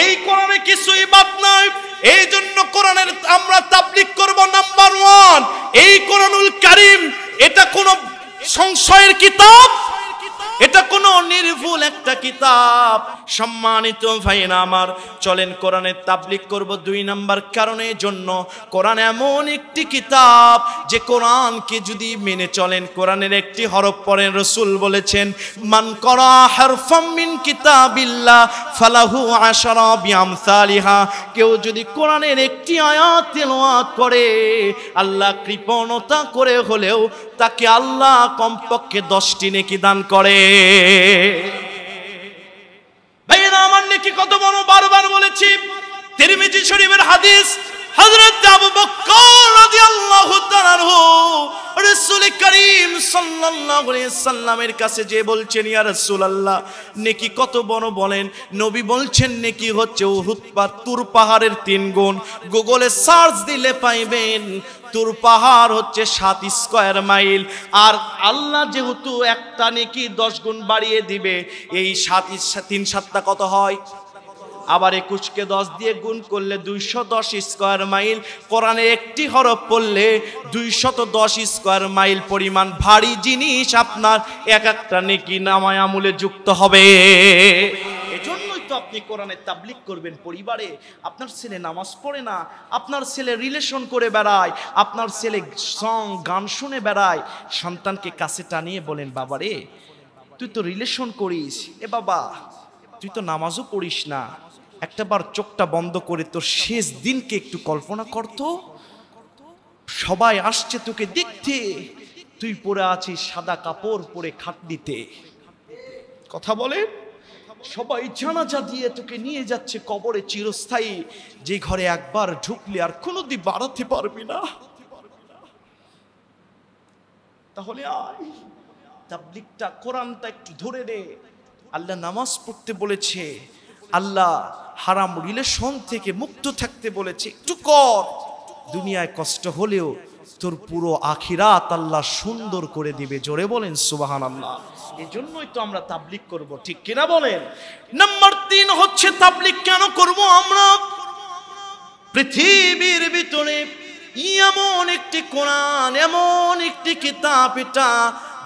এই কোরআনে কিছুই বাদ নাই। এই জন্য কোরআনের আমরা তাবলীগ করব নাম্বার 1। এই কোরআনুল কারীম এটা কোন সংশয়ের কিতাব, এটা কোনো নির্ভুল একটা কিতাব। সম্মানিত ভাইরা আমার, চলেন কোরআনের তাবলীগ করব 2 নাম্বার কারণের জন্য। কোরআন এমন একটি কিতাব যে কোরআনকে যদি মেনে চলেন, কোরআনের একটি হরফ পড়েন, রাসূল বলেছেন মান করা হারফাম মিন কিতাবিল্লাহ ফালাহু আশরা বিআমসালিহা। কেউ যদি কোরআনের একটি আয়াত তেলাওয়াত করে, আল্লাহ কৃপণতা করে হলেও তাকে আল্লাহ কমপক্ষে 10টি নেকি দান করে। ভাইরা আমার, নেকি কত বড় বারবার বলেছি। তিরমিজি শরীফের হাদিস, হযরত আবু বকর রাদিয়াল্লাহু তাআলা আনহু রাসূল করিম সাল্লাল্লাহু আলাইহি সাল্লামের কাছে যে বলছেন, ইয়া রাসূলুল্লাহ নেকি কত বড় বলেন। নবী বলছেন নেকি হচ্ছে উহুদ তুর পাহাড়ের 3 গুণ। গুগলে সার্চ দিলে পাইবেন তুর পাহাড় হচ্ছে 7 স্কয়ার মাইল। আর আল্লাহ যেহেতু একটা নেকি 10 গুণ বাড়িয়ে দিবে, এই 3 7টা কত হয়? আবার 21কে 10 দিয়ে গুণ করলে 210 স্কয়ার মাইল। কোরআনে একটি হরফ পড়লে 210 স্কয়ার মাইল পরিমাণ ভারী জিনিস আপনার এক একটা নেকি নামায় আমলে যুক্ত হবে। এজন্যই তো আপনি কোরআনের তাবলীগ করবেন পরিবারে। আপনার ছেলে নামাজ পড়ে না, আপনার ছেলে রিলেশন করে বেড়ায়, আপনার ছেলে সং গান শুনে বেড়ায়, সন্তানকে কাছে টানিয়ে বলেন, বাবারে তুই তো রিলেশন করিস, এ বাবা তুই তো নামাজও পড়িস না, একটাবার চোখটা বন্ধ করে তোর শেষ দিনকে একটু কল্পনা করতো। সবাই আসছে তোকে দেখতে, তুই পরে আছিস সাদা কাপড় পরে খাটনিতে। কথা বলে, সবাই জানাজা দিয়ে তোকে নিয়ে যাচ্ছে কবরে চিরস্থায়ী, যে ঘরে একবার ঢুকলে আর কোনোদিন বাড়াতে পারবি না। তাহলে আয় তাবলীগটা, কোরআনটা একটু ধরে নে। আল্লাহ নামাজ পড়তে বলেছে, আল্লাহ হারাম রিলেশন থেকে মুক্ত থাকতে বলেছে, একটু কর। দুনিয়ায় কষ্ট হলেও তোর পুরো আখিরাত আল্লাহ সুন্দর করে দিবে। জোরে বলেন সুবহানাল্লাহ। এজন্যই তো আমরা তাবলীগ করব, ঠিক কিনা বলেন? নাম্বার 3 হচ্ছে তাবলীগ কেন করব আমরা? পৃথিবীর ভিতরে এমন একটি কোরআন, এমন একটি কিতাব এটা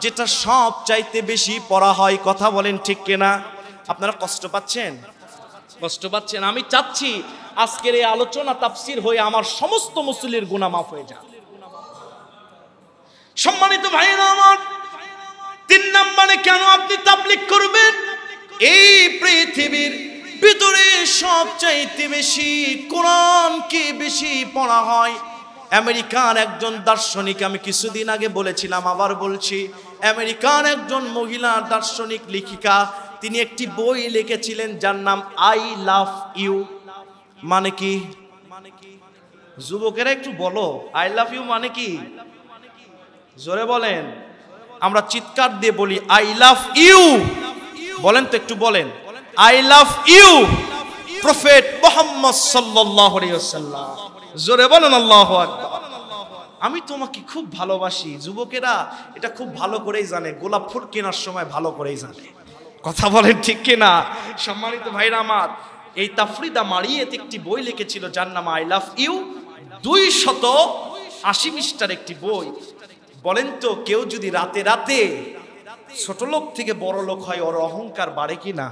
যেটা সব চাইতে বেশি পড়া হয়। কথা বলেন ঠিক কিনা? আপনারা কষ্ট পাচ্ছেন? কষ্ট পাচ্ছেন? আমি চাচ্ছি আজকের এই আলোচনা তাফসীর হয়ে আমার সমস্ত মুসলিমের গুনাহ মাফ হয়ে যাক। সম্মানিত ভাইরা আমার, 3 নম্বরে কেন আপনি তাবলীগ করবেন? এই পৃথিবীর ভিতরে সবচাইতে বেশি কোরআনকে বেশি পড়া হয়। আমেরিকার একজন দার্শনিক, আমি কিছুদিন আগে বলেছিলাম আবার বলছি, আমেরিকার একজন মহিলা দার্শনিক লেখিকা, তিনি একটি বই লিখেছিলেন যার নাম আই লাভ ইউ। মানে কি? যুবকেরা একটু বলো, আই লাভ ইউ মানে কি? জোরে বলেন, আমরা চিৎকার দিয়ে বলি আই লাভ ইউ। বলেন তো, একটু বলেন, I love you prophet Muhammad সাল্লাল্লাহু আলাইহি ওয়াসাল্লাম। জোরে বলেন আল্লাহু আকবার। আমি তোমাকে খুব ভালোবাসি। যুবকেরা এটা খুব ভালো করেই জানে, গোলাপ ফুল কেনার সময় ভালো করেই জানে। কথা বলেন ঠিক কিনা? সম্মানিত ভাইরা আমার, এই তাফরিদা মারিয়েত একটি বই লিখেছিল যার নাম আই লাভ ইউ। 280 পৃষ্ঠার একটি বই। বলেন তো, কেউ যদি রাতে রাতে ছোট লোক থেকে বড় লোক হয়, ওর অহংকার বাড়ে কিনা?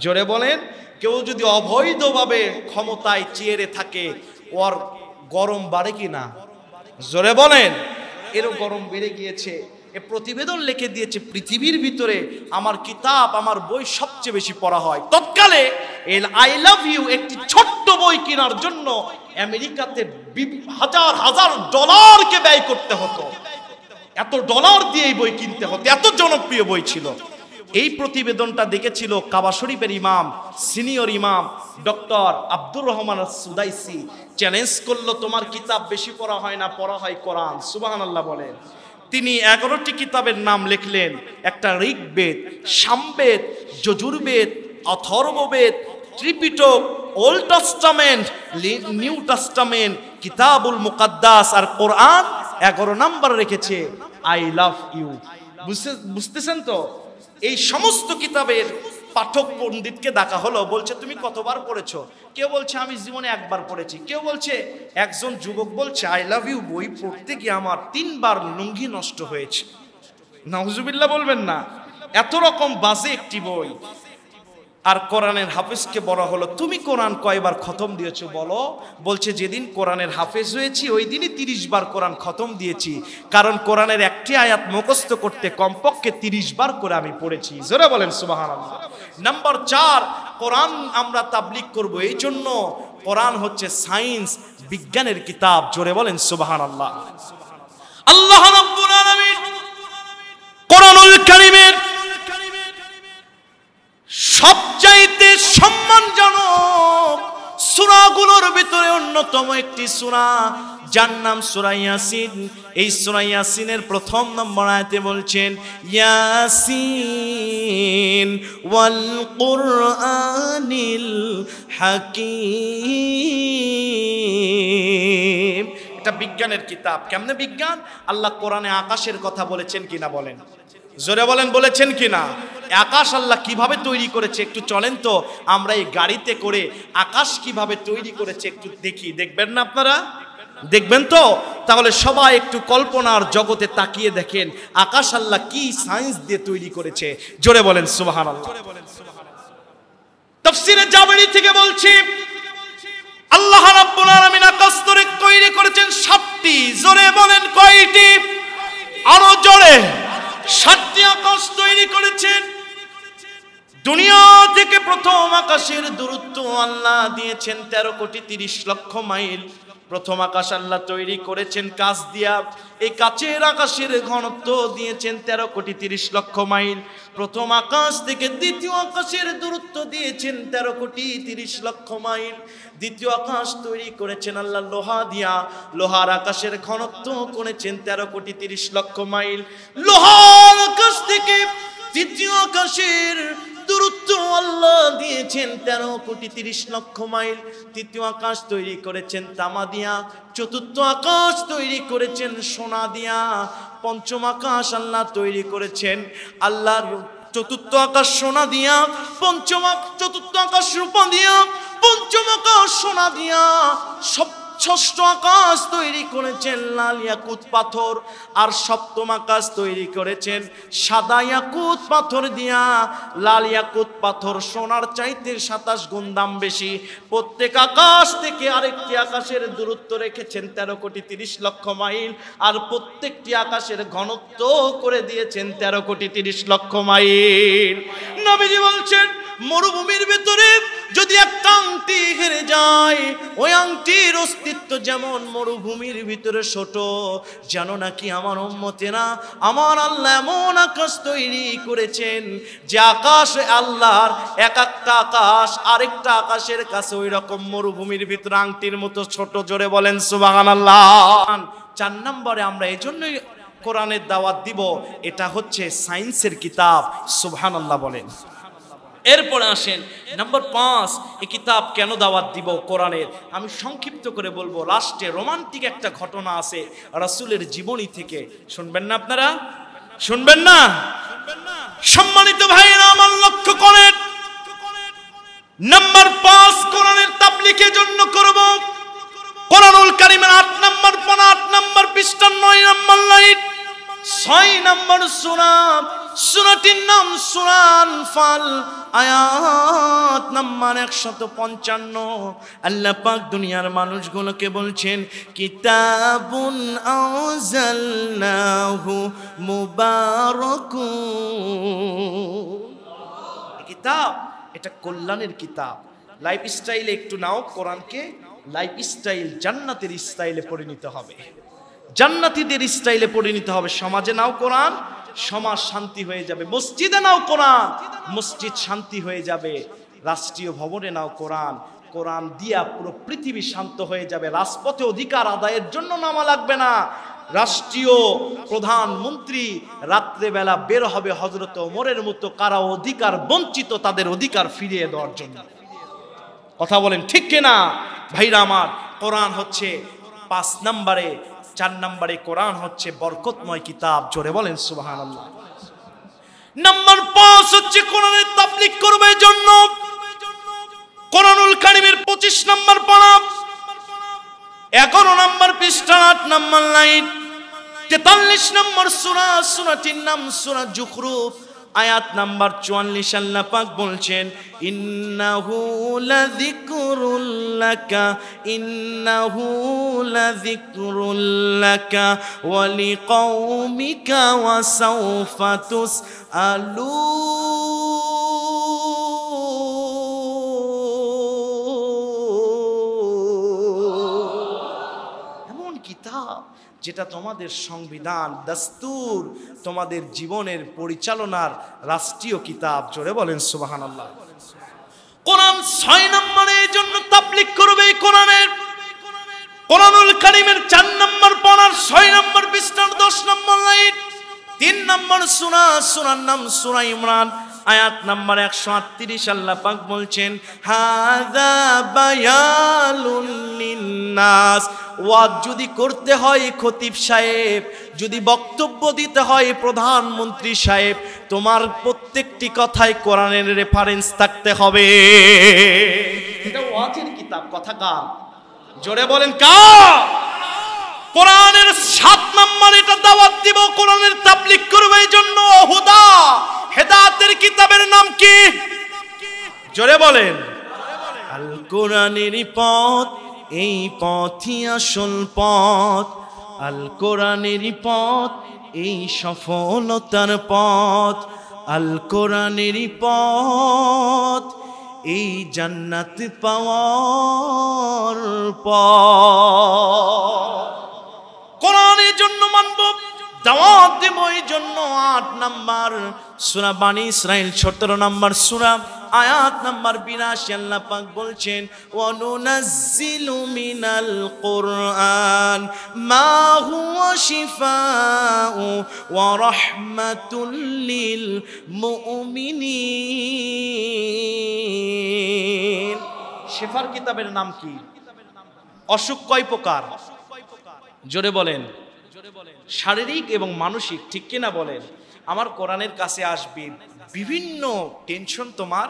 জোরে বলেন। কেউ যদি অবৈধভাবে ক্ষমতায় চেয়ারে থাকে, ওর গরম বাড়ে কিনা? জোরে বলেন। এরও গরম বেড়ে গিয়েছে। এ প্রতিবেদন লিখে দিয়েছে, পৃথিবীর ভিতরে আমার কিতাব, আমার বই সবচেয়ে বেশি পড়া হয়। তৎকালে এই আই লাভ ইউ একটি ছোট্ট বই কেনার জন্য আমেরিকাতে হাজার হাজার ডলারকে ব্যয় করতে হতো। এত ডলার দিয়ে এই বই কিনতে হতো, এত জনপ্রিয় বই ছিল। এই প্রতিবেদনটা দেখেছিল কাবা শরীফের ইমাম, সিনিয়র ইমাম ডক্টর আব্দুর রহমান সুদাইসি। চ্যালেঞ্জ করলো, তোমার কিতাব বেশি পড়া হয় না, পড়া হয় কোরআন। সুবহানাল্লাহ বলেন। তিনি 11টি কিতাবের নাম লিখলেন। একটা Rigveda, Samaveda, Yajurveda, Atharvaveda, Tripitaka, old testament, new testament, কিতাবুল মুকাদ্দাস আর কোরআন 11 নাম্বার রেখেছে আই লাভ ইউ। বুঝতেছেন তো? এই সমস্ত কিতাবের পাঠক পণ্ডিতকে ডাকা হলো, বলছে তুমি কতবার পড়েছো? কেউ বলছে আমি জীবনে একবার পড়েছি। কেউ বলছে, একজন যুবক বলছে আই লাভ ইউ বই পড়তে গিয়ে আমার 3 বার লুঙ্গি নষ্ট হয়েছে। নাউজুবিল্লাহ বলবেন না। এত রকম বাজে একটি বই। আর কোরআনের হাফেজকে বলা হলো তুমি কোরআন কয়বার খতম দিয়েছো বলো? বলছে যেদিন কোরআনের হাফেজ হয়েছি ওই দিনই 30 বার কোরআন খতম দিয়েছি, কারণ কোরআনের একটি আয়াত মুখস্থ করতে কমপক্ষে 30 বার করে আমি পড়েছি। জোরে বলেন সুবহানাল্লাহ। নাম্বার 4, কোরআন আমরা তাবলীগ করব, এই জন্য কোরআন হচ্ছে সায়েন্স বিজ্ঞানের কিতাব। জোরে বলেন সুবহানাল্লাহ। আল্লাহ রাব্বুল আলামিন কোরআনুল কারীমের সবচাইতে সম্মানজনক সূরাগুলোর ভিতরে অন্যতম একটি সূরা, যার নাম সূরা ইয়াসিন। এই সূরা ইয়াসিনের প্রথম নম্বর আয়াতে বলছেন ইয়াসিন ওয়াল কুরআনিল হাকীম। এটা বিজ্ঞানের কিতাব। কেমনে বিজ্ঞান? আল্লাহ কোরআনে আকাশের কথা বলেছেন কিনা বলেন, জোরে বলেন, বলেছেন কিনা? আকাশ আল্লাহ কিভাবে তৈরি করেছে একটু চলেন তো আমরা এই গাড়িতে করে আকাশ কিভাবে তৈরি করেছে একটু দেখি। দেখবেন না আপনারা? দেখবেন তো? তাহলে সবাই একটু কল্পনার জগতে তাকিয়ে দেখেন আকাশ আল্লাহ কি সায়েন্স দিয়ে তৈরি করেছে। জোরে বলেন সুবহানাল্লাহ। তাফসীরে জাবরি থেকে বলছি আল্লাহ রাব্বুল আলামিন আকাশ তৈরি করেছেন 7টি। জোরে বলেন কয়টি? আরো জোরে। 7টি আকাশ তৈরি করেছেন। দুনিয়া থেকে প্রথম আকাশের দূরত্ব আল্লাহ দিয়েছেন 13 কোটি 30 লক্ষ মাইল। প্রথম আকাশ আল্লাহ তৈরি করেছেন কাঁচ দিয়া। এই কাচের আকাশের ঘনত্ব দিয়েছেন 13 কোটি 30 লক্ষ মাইল। প্রথম আকাশ থেকে দ্বিতীয় আকাশের দূরত্ব দিয়েছেন 13 কোটি 30 লক্ষ মাইল। দ্বিতীয় আকাশ তৈরি করেছেন আল্লাহ লোহা দিয়া। লোহার আকাশের ঘনত্ব করেছেন 13 কোটি 30 লক্ষ মাইল। লোহার আকাশ থেকে তৃতীয় আকাশের দূরত্ব আল্লাহ দিয়েছেন 13 কোটি 30 লক্ষ মাইল। তৃতীয় আকাশ তৈরি করেছেন তামা দিয়া। চতুর্থ আকাশ তৈরি করেছেন সোনা দিয়া। পঞ্চম আকাশ আল্লাহ তৈরি করেছেন আল্লাহর চতুর্থ আকাশ সোনা দিয়া, চতুর্থ আকাশ রূপা দিয়া, পঞ্চম আকাশ সোনা দিয়া। ষষ্ঠ আকাশ তৈরি করেছেন লাল ইয়াকুত পাথর। আর সপ্তম আকাশ তৈরি করেছেন সাদা ইয়াকুত পাথর দিয়া। লাল ইয়াকুত পাথর সোনার চাইতে 27 গুণ দাম বেশি। প্রত্যেক আকাশ থেকে আরেকটি আকাশের দূরত্ব রেখেছেন 13 কোটি 30 লক্ষ মাইল। আর প্রত্যেকটি আকাশের ঘনত্ব করে দিয়েছেন 13 কোটি 30 লক্ষ মাইল। নবীজি বলছেন মরুভূমির ভিতরে যদি একটা আংটি হেরে যায়, ওই আংটির অস্তিত্ব যেমন মরুভূমির ভিতরে ছোট, জানো নাকি আমার উম্মতেরা, আমার আল্লাহ এমন আকাশ তৈরি করেছেন যে আকাশ আল্লাহর এক একটা আকাশ আরেকটা আকাশের কাছে ওই রকম মরুভূমির ভিতরে আংটির মতো ছোট। জোরে বলেন সুবহানাল্লাহ। 4 নম্বরে আমরা এজন্যই কোরআনের দাওয়াত দিব, এটা হচ্ছে সায়েন্সের কিতাব। সুবহানাল্লাহ বলেন। এরপরে আসেন নাম্বার 5, এই কিতাব কেন দাওয়াত দিব কোরআনের, আমি সংক্ষিপ্ত করে বলবো। লাস্টে রোমান্টিক একটা ঘটনা আছে রাসূলের জীবনী থেকে, শুনবেন না আপনারা? শুনবেন না? সম্মানিত ভাইরা আমার লক্ষ্য করেন, নাম্বার 5 কোরআনের তাবলীগের জন্য করব। কোরআনুল কারীমের 8 নম্বর পারা, 8 নম্বর পৃষ্ঠা, 9 নম্বর লাইন, 6 নম্বর সূরা। সূরাটির নাম সূরা আনফাল, আয়াত নাম্বার 155। আল্লাহ পাক দুনিয়ার মানুষগুলোকে বলছেন কিতাবুন আনজালনাহু মুবারাকুন। কিতাব এটা কল্যাণের কিতাব। লাইফ স্টাইলে একটু নাও কোরআনকে, লাইফ স্টাইল জান্নাতের স্টাইলে পরিণত হবে, জান্নাতীদের স্টাইলে পরিণত হবে। সমাজে নাও কোরআন, সমাজ শান্তি হয়ে যাবে। মসজিদে নাও কোরআন, মসজিদ শান্তি হয়ে যাবে। রাষ্ট্রীয় ভবনে নাও কোরআন, কোরআন দিয়া পুরো পৃথিবী শান্ত হয়ে যাবে। রাজপথে অধিকার আদায়ের জন্য নামা লাগবে না। রাষ্ট্রীয় প্রধানমন্ত্রী রাত্রেবেলা বের হবে হযরত ওমরের মতো, কারা অধিকার বঞ্চিত তাদের অধিকার ফিরিয়ে দেওয়ার জন্য। কথা বলেন ঠিক কিনা ভাইরা আমার? কোরআন হচ্ছে 5 নম্বরে। 4 নম্বরে কোরআন হচ্ছে বরকতময় কিতাব। জোরে বলেন সুবহানাল্লাহ। নাম্বার 5 হচ্ছে কোরআনের তাবলীগ করবে জন্য কোরআনুল কারীমের 25 নম্বর পারা, 11 নম্বর পৃষ্ঠা, 8 নম্বর লাইন, 43 নম্বর সূরা। সূরাটির নাম সূরা যুখরুফ। আয়াত নাম্বার 44 আল্লাহ পাক বলছেন ইন্নাহু লাযিকরুল লাকা ইন্নাহু লাযিকরুল লাকা ওয়া লিকাওমিকা ওয়া সাওফা তুসআলুন। এমন কিতাব যেটা তোমাদের সংবিধান, দস্তুর, তোমাদের জীবনের পরিচালনার রাষ্ট্রীয় কিতাব। জোরে বলেন সুবহানাল্লাহ। কোরআন 6 নম্বরে এই জন্য তাবলীগ করবে কোরআনের, কোরআনুল কারীমের 4 নম্বর পড়ার 6 নম্বর পৃষ্ঠার 10 নম্বর লাইন, 3 নম্বর সূরা, সূরার নাম সূরা ইমরান, আয়াত নাম্বার 138 আল্লাহ পাক বলছেন হাযা বায়ানুল লিন্নাস। ওয়াজ যদি করতে হয় খতিব সাহেব, যদি বক্তব্য দিতে হয় প্রধানমন্ত্রী সাহেব, তোমার প্রত্যেকটি কথায় কোরআনের রেফারেন্স থাকতে হবে। এটা ওয়াজের কিতাব, কথা কার? জোরে বলেন কার? কোরআনের 7 নম্বর এটা দাওয়াত দিব, কোরআনের তাবলীগ করবে এই জন্য হুদা, হেদায়েতের কিতাবের নাম কি? জোরে বলেন। আল কোরআনের পথ, এই পথই আসল পথ। আল কোরআনের পথ, এই সফলতার পথ। আল কোরআনের পথ, এই জান্নাত পাওয়ার পথ। কোরআনের জন্য মানব, দাওয়াত দেব এই জন্য 8 নাম্বার সূরা বানী ইসরাইল 17 নাম্বার সূরা, আয়াত নাম্বার 82 আল্লাহ পাক বলছেন ওয়া নুনাজ্জিলু মিনাল কুরআন মা হুয়া শিফাউ ওয়া রাহমাতুল লিল মুমিনিন। শিফার কিতাবের নাম কি? অসুখ কয় প্রকার? জোরে বলেন। শারীরিক এবং মানসিক, ঠিক কিনা বলেন? আমার কোরআনের কাছে আসবে, বিভিন্ন টেনশন তোমার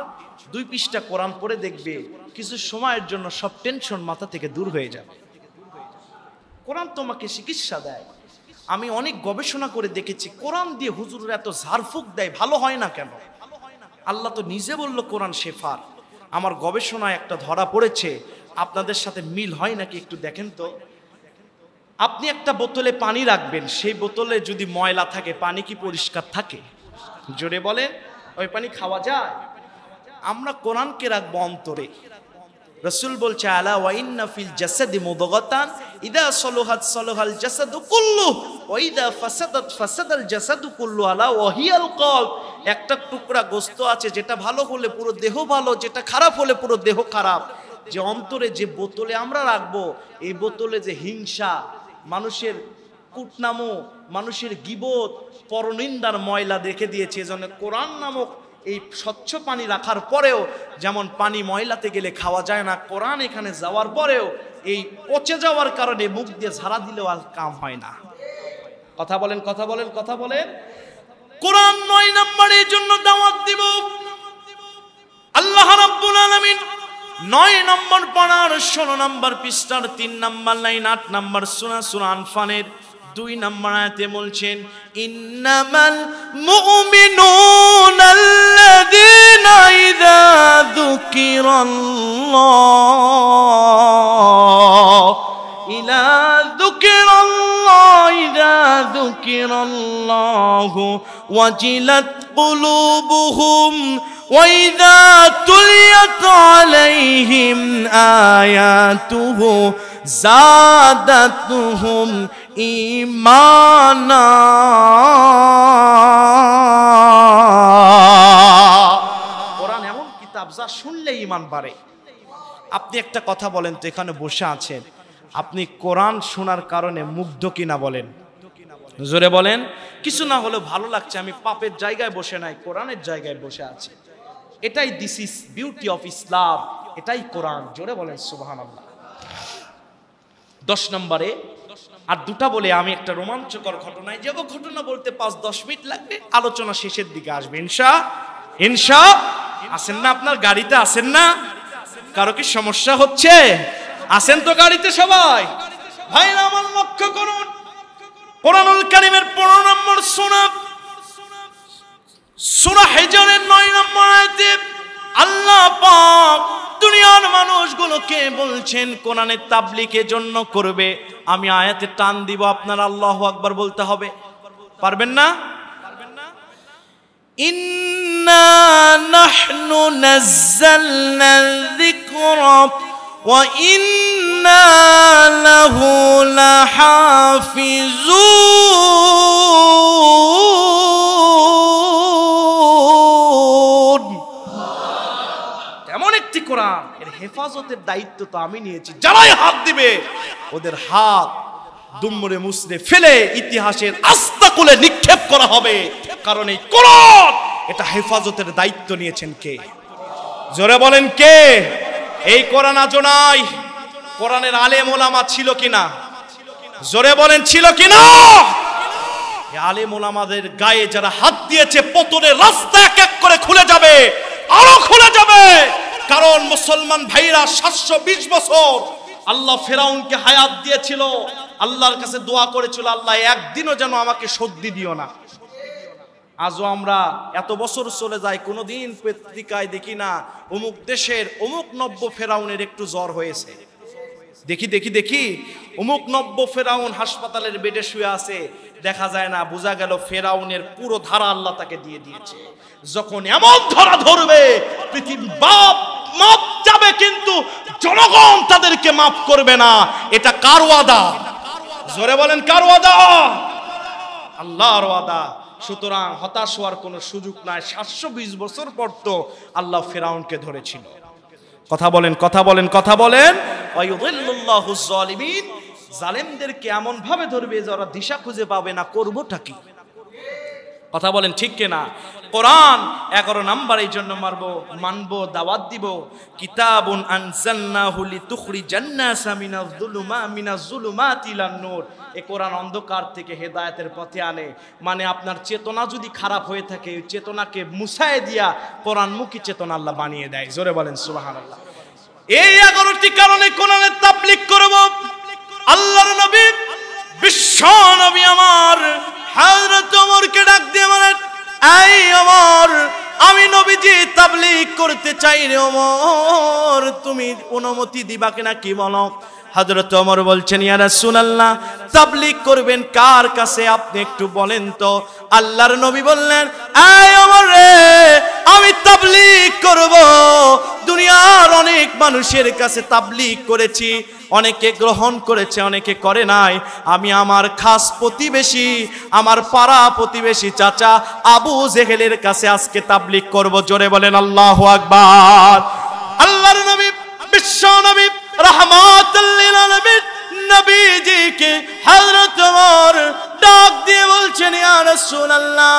2 পৃষ্ঠা কোরআন পড়ে দেখবে কিছু সময়ের জন্য সব টেনশন মাথা থেকে দূর হয়ে যাবে। কোরআন তোমাকে চিকিৎসা দেয়। আমি অনেক গবেষণা করে দেখেছি কোরআন দিয়ে হুজুররা এত ঝাড়ফুঁক দেয়, ভালো হয় না কেন? আল্লাহ তো নিজে বললো কোরআন শেফার। আমার গবেষণায় একটা ধরা পড়েছে, আপনাদের সাথে মিল হয় নাকি একটু দেখেন তো। আপনি একটা বোতলে পানি রাখবেন, সেই বোতলে যদি ময়লা থাকে পানি কি পরিষ্কার থাকে? জোরে বলেন। ওই পানি খাওয়া যায়? আমরা কোরআনকে রাখবো অন্তরে। রাসূল বলছে আলা ওয়া ইন্না ফিল জাসাদি মুদগাতান ইদা সালাহাত সালাহাল জাসাদু কুল্লু ওয়া ইদা ফাসাদাত ফাসাদাল জাসাদু কুল্লু আলা ওয়া হিয়াল কলব। একটা টুকরা গোশত আছে, যেটা ভালো হলে পুরো দেহ ভালো, যেটা খারাপ হলে পুরো দেহ খারাপ। যে অন্তরে যে বোতলে আমরা রাখবো, এই বোতলে যে হিংসা, মানুষের কুটনামো, মানুষের গীবত, পরনিন্দার ময়লা রেখে দিয়েছে। এজন্য কোরআন নামক এই স্বচ্ছ পানি রাখার পরেও, যেমন পানি ময়লাতে গেলে খাওয়া যায় না, কোরআন এখানে যাওয়ার পরেও এই পচে যাওয়ার কারণে মুখ দিয়ে ঝাড়া দিলেও আর কাম হয় না। কথা বলেন, কথা বলেন, কথা বলেন। কোরআন 9 নম্বরের জন্য দাওয়াত দিব। আল্লাহ রাব্বুল আলামিন 9 নম্বর পারার 16 নম্বর পৃষ্ঠার 3 নম্বর লাইন 8 নম্বর সূরা, সূরা আনফালের 2 নম্বর আয়াতে বলছেন ইন্নামাল মুমিনুনা আল্লাযীনা ইযা যুকিরাল্লাহু ওয়াজিলাত কুলুবুহুম وَإِذَا تُلِيَتْ عَلَيْهِمْ آيَاتُهُ زَادَتْهُمْ إِيمَانًا। কোরআন এমন কিতাব যা শুনলে ঈমান বাড়ে। আপনি একটা কথা বলেন তো, এখানে বসে আছেন, আপনি কোরআন শোনার কারণে মুগ্ধ কিনা বলেন? জোরে বলেন। কিছু না হলেও ভালো লাগছে, আমি পাপের জায়গায় বসে নাই, কোরআনের জায়গায় বসে আছি। এটাই this is beauty of Islam, এটাই কোরআন। জোরে বলেন সুবহানাল্লাহ। 10 নম্বরে আর 2টা বলে আমি একটা রোমাঞ্চকর ঘটনায় যাব। ঘটনা বলতে 5-10 মিনিট লাগবে, আলোচনা শেষের দিকে আসবে ইনশা। আসেন না? আপনার গাড়িতে আসেন না? কারো কি সমস্যা হচ্ছে? আসেন তো গাড়িতে সবাই। ভাইরা আমার লক্ষ্য করুন, কোরআনুল কারীমের 15 নম্বর সূরা সূরা হিজরের 9 নম্বর আয়াতে আল্লাহ পাক দুনিয়ার মানুষগুলোকে বলছেন কোরআনের তাবলীগের জন্য করবে। আমি আয়াতে টান দিব, আপনারা আল্লাহু আকবার বলতে হবে। পারবেন না? ইন্না নাহনু নাযালনা যিকরা ওয়া ইন্না লাহু লাহাফিজুন। এমন একটি কোরআন, এর হেফাজতের দায়িত্ব তো আমি নিয়েছি। যারাই হাত দিবে ওদের হাত দুমড়ে মুছড়ে ফেলে ইতিহাসের আস্তাকুলে নিক্ষেপ করা হবে। কারণ এই কোরআন, এটা হেফাজতের দায়িত্ব নিয়েছেন কে? জোরে বলেন কে? এই কোরআন আজও নাই। কোরআনের আলেম ওলামা ছিল কিনা? জোরে বলেন ছিল কিনা? এই আলেম ওলামাদের গায়ে যারা হাত দিয়েছে, পতনের রাস্তা এক এক করে খুলে যাবে, আরো খুলে যাবে। কারণ মুসলমান ভাইরা 720 বছর আল্লাহ ফেরাউনকে হায়াত দিয়েছিল, আল্লাহর কাছে দোয়া করেছিল, আল্লাহ একদিনও যেন আমাকে সর্দি দিও না। আজও আমরা এত বছর চলে যায়, কোনোদিন পত্রিকায় দেখি না অমুক দেশের অমুক নব্য ফেরাউনের একটু জ্বর হয়েছে। দেখি অমুক নব্য ফেরাউন হাসপাতালের বেডে শুয়ে আছে, দেখা যায় না, বোঝা গেল ফেরাউনের পুরো ধারা আল্লাহ তাকে দিয়ে দিয়েছে। যখন এমন ধরা ধরবে, পৃথিবী বাপ মাপ যাবে, কিন্তু জনগণ তাদেরকে মাফ করবে না। এটা কার ওয়াদা? জোরে বলেন কার ওয়াদা? আল্লাহর ওয়াদা। সুতরাং হতাশ হওয়ার কোনো সুযোগ নাই। 720 বছর পর তো আল্লাহ ফেরাউনকে ধরেছিল। কথা বলেন, কথা বলেন, কথা বলেন। ওয়ায়ুযিল্লুল্লাহু যালিমিন, জালেমদেরকে এমন ভাবে ধরবে যে ওরা দিশা খুঁজে পাবে না, করবোটা কি? কথা বলেন ঠিক কিনা? কোরআন 11 নাম্বার এই জন্য মানবো, দাওয়াত দিব। কিতাবুন আনজালনাহু লিতুখরিজান নাসা মিনাজ যুলুমাতি ইলান নূর। এই কোরআন অন্ধকার থেকে হেদায়েতের পথে আনে। মানে আপনার চেতনা যদি খারাপ হয়ে থাকে, ওই চেতনাকে মুছায় দিয়া কোরআনমুখী চেতনা আল্লাহ বানিয়ে দেয়। জোরে বলেন সুবহানাল্লাহ। এই 11টি কারণে কোরআনের তাবলীগ করব। আল্লাহর নবী, বিশ্ব নবী আমার হযরত ওমরকে ডাক দিয়ে বলেন, এই ওমর, আমি নবীজি তাবলীগ করতে চাই রে ওমর, তুমি অনুমতি দিবা কিনা কি বলো? হযরত ওমর বলছেন, ইয়া রাসূলুল্লাহ, তাবলীগ করবেন কার কাছে আপনি একটু বলেন তো। আল্লাহর নবী বললেন, এই ওমর রে, আমি তাবলীগ করব। দুনিয়ার অনেক মানুষের কাছে তাবলীগ করেছি, অনেকে গ্রহণ করেছে, অনেকে করে নাই। আমি আমার খাস প্রতিবেশী, আমার পাড়া প্রতিবেশী চাচা আবু জেহেলের কাছে আজকে তাবলীগ করব। জোরে বলেন আল্লাহু আকবার। আল্লাহর নবী, বিশ্ব নবী, রাহমাতুল লিল আলামিন নবীজিকে হযরত ওমর ডাক দিয়ে বলছেন, ইয়া রাসূলুল্লাহ,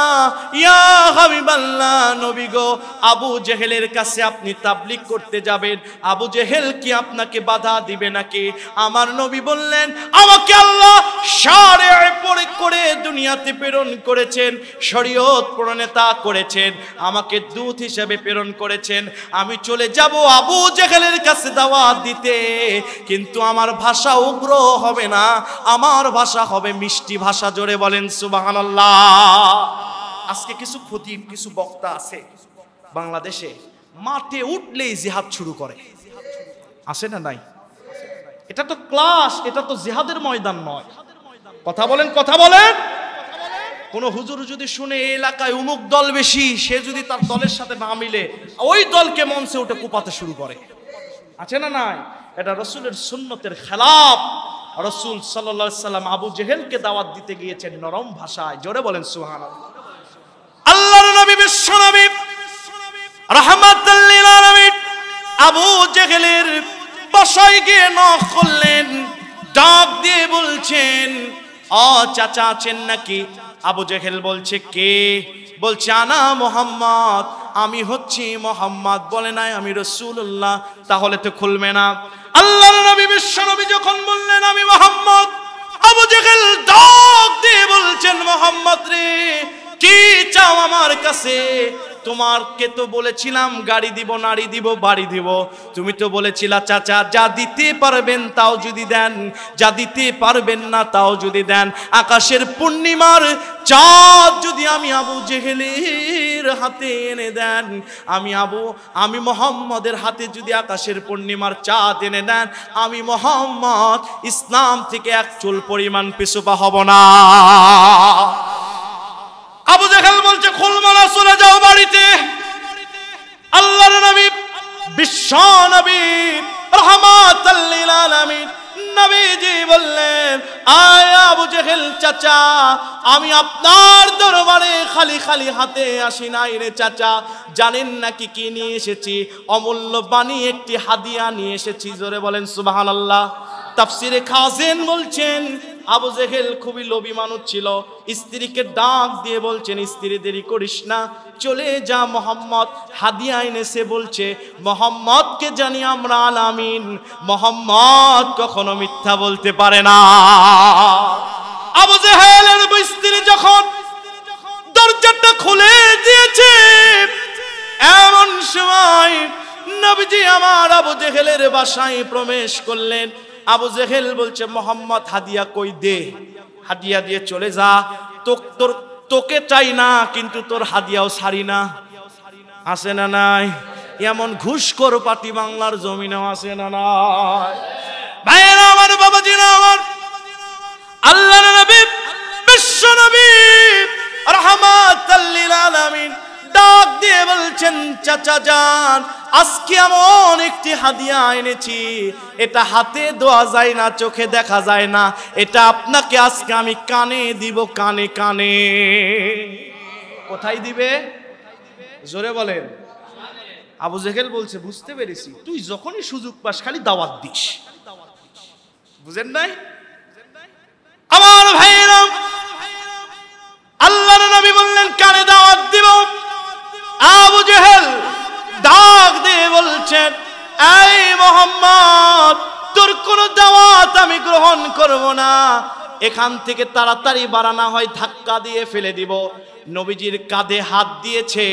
ইয়া হাবিবাল্লাহ, নবী গো, আবু জেহেলের কাছে আপনি তাবলীগ করতে যাবেন, আবু জেহেল কি আপনাকে বাধা দিবে নাকি? আমার নবী বললেন, আমাকে আল্লাহ শারিআ পড়ে করে দুনিয়াতে প্রেরণ করেছেন, শরীয়ত প্রণেতা করেছেন, আমাকে দূত হিসেবে প্রেরণ করেছেন। আমি চলে যাব আবু জেহেলের কাছে দাওয়াত দিতে, কিন্তু আমার ভাষা উগ্র হবে না, আমার ভাষা হবে মিষ্টি ভাষা। জোরে বলেন সুবহানাল্লাহ। আজকে কিছু খতিব, কিছু বক্তা আছে বাংলাদেশে, মাঠে উঠলেই জিহাদ শুরু করে। আছে না নাই? এটা তো ক্লাস, এটা তো জিহাদের ময়দান নয়। কথা বলেন, কথা বলেন। কোন হুজুর যদি শুনে এই এলাকায় অমুক দল বেশি, সে যদি তার দলের সাথে না মিলে ওই দলকে মঞ্চে উঠে কুপাতে শুরু করে। আছে না নাই? এটা রাসূলের সুন্নতের খেলাফ। রাসূল সাল্লাল্লাহু আলাইহি সাল্লাম আবু জেহেলকে দাওয়াত দিতে গিয়েছেন নরম ভাষায়। জোরে বলেন সুবহানাল্লাহ। আল্লাহর নবী, বিশ্ব নবী, রাহমাতুল লিল আলামিন আবু জেহেলের বাসায় গিয়ে নক করলেন, ডাক দিয়ে বলছেন, ও চাচা আছেন নাকি? আবু জেহেল বলছে, কে? বলছে, আনা মুহাম্মদ, আমি হচ্ছি মুহাম্মদ। বলে নাই আমি রাসূলুল্লাহ। তাহলে তো খুলবে না। আল্লাহর নবী, বিশ্ব নবী যখন বললেন আমি মুহাম্মদ, আবু জেহেল ডাক দিয়ে বলছেন, মুহাম্মদ রে, কি চাও আমার কাছে? তোমাকে তো বলেছিলাম গাড়ি দিব, নারী দিব, বাড়ি দিব। তুমি তো বলেছিলা চাচা যা দিতে পারবেন তাও যদি দেন, যা দিতে পারবেন না তাও যদি দেন। আকাশের পূর্ণিমার চাঁদ যদি আমি আবু জেহেলের নবীজির হাতে এনে দেন, আমি মুহাম্মদের হাতে যদি আকাশের পূর্ণিমার চাঁদ এনে দেন, আমি মুহাম্মদ ইসলাম থেকে এক চুল পরিমাণ পিছুপা হব না। আবু জাহেল বলছে খুলমানা চলে যাও বাড়িতে। আল্লাহর নবী বিশ্ব নবী রাহমাতাল লিল আলামিন নবীজি বললেন, আয় আবু জাহেল চাচা, আমি আপনার দরবারে খালি খালি হাতে আসি নাই রে চাচা, জানেন নাকি কি নিয়ে এসেছি? অমূল্যবাণী একটি হাদিয়া নিয়ে এসেছি। জোরে বলেন সুবহানাল্লাহ। তাফসিরে খাজেন বলছেন আবু জাহেল খুবই লোভী মানুষ ছিল। স্ত্রীকে ডাক দিয়ে বলছেন, স্ত্রী দেরি করিস না, চলে যা, মোহাম্মদ হাদিয়া এনেছে। বলছে মোহাম্মদকে জানি আমরা আলামিন, মোহাম্মদ কখনো মিথ্যা বলতে পারে না। আবু জাহেলের স্ত্রী যখন দরজাটা খুলে দিয়েছে, এমন সময় নবীজি আমার আবু জাহেলের বাসায় প্রবেশ করলেন। আবু জাহেল বলছে মোহাম্মদ হাদিয়া কই দে, হাদিয়া দিয়ে চলে যা, তোকে চাই না কিন্তু তোর হাদিয়াও ছাড়ি না। আছে না নাই? এমন ঘুষখোর পাতি বাংলার জমিনেও আছে না নাই? ভাইয়েরা আমার, বাবাজিরা আমার, আল্লাহর নবী বিশ্ব নবী রাহমাতাল লিল আলামিন ডাক দিয়ে বলছেন, চাচা যান, আজকে এমন একটি হাদিয়া এনেছি, এটা হাতে দেওয়া যায় না, চোখে দেখা যায় না, এটা আপনাকে আজকে আমি কানে দিব, কানে কানে। কোথায় দিবে? জোরে বলেন। আবু জাহেল বলছে বুঝতে পেরেছি, তুই যখনই সুযোগ পাস খালি দাওয়াত দিস। বুঝেন নাই আমার ভাইয়েরা? আল্লাহর নবী বললেন কানে দাওয়াত দিব। আবু জাহেল ডাক দিয়ে বলছেন, এই মোহাম্মদ, তোর কোন দাওয়াত আমি গ্রহণ করব না, এখান থেকে তাড়াতাড়ি বাড়ানো হয় ধাক্কা দিয়ে ফেলে দিব। নবীজির কাঁধে হাত দিয়েছে,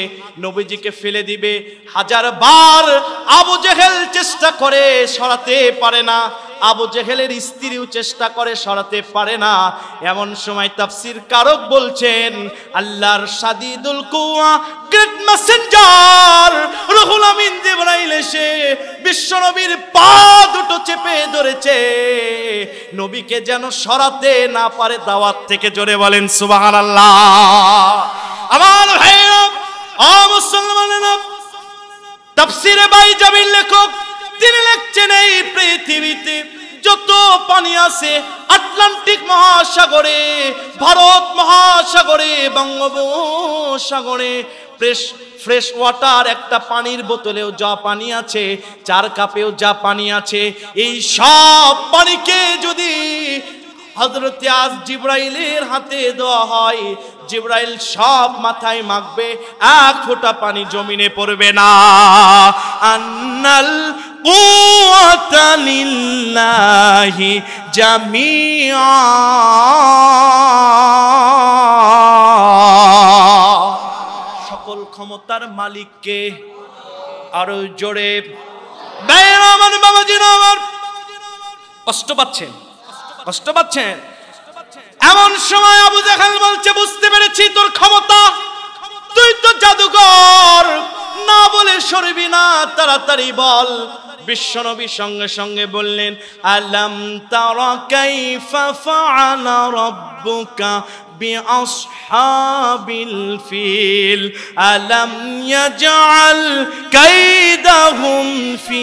নবীজিকে ফেলে দিবে। হাজারবার আবু জাহেল চেষ্টা করে, সরাতে পারে না। আবু জাহেলের স্ত্রীও চেষ্টা করে, সরাতে পারে না। এমন সময় তাফসীর কারক বলছেন, আল্লাহর শাদীদুল কুওয়া গ্রেট মেসেঞ্জার রুহুল আমিন জিবরাইল এসে বিশ্বনবীর পা দুটো চেপে ধরেছে, নবীকে যেন সরাতে না পারে দাওয়াত থেকে। জোরে বলেন সুবহানাল্লাহ। আমার ভাইরা ও মুসলমানেরা, তাফসীরে বাইজাবির লেখক তিনি লিখছেন, এই পৃথিবীতে যত পানি আছে, আটলান্টিক মহাসাগরে, ভারত মহাসাগরে, বঙ্গোপসাগরে, ফ্রেশ ওয়াটার একটা পানির বোতলেও যা পানি আছে, 4 কাপেও যা পানি আছে, এই সব পানিকে যদি হযরত জিবরাইলের হাতে দেওয়া হয়, জিবরাইল সব মাথায় মাখবে, 1 ফোঁটা পানি জমিনে পড়বে না। আন্নাল কুওয়াতা লিল্লাহি জামিআ। সকল ক্ষমতার মালিককে। আরো জোরে। ভাইরা আমার, বাবাজিরা আমার, কষ্ট পাচ্ছেন? কষ্ট পাচ্ছেন? এমন সময় আবু জাহেল বলছে বুঝতে পেরেছি তোর ক্ষমতা, তুই তো জাদুকর, না বলে সরবি না, তাড়াতাড়ি বল। বিশ্বনবী সঙ্গে সঙ্গে বললেন, আলাম তারা কাইফা ফাআলা রাব্বুকা বিআসহাবিল ফিল আলাম ইয়াজআল কাইদাহুম ফি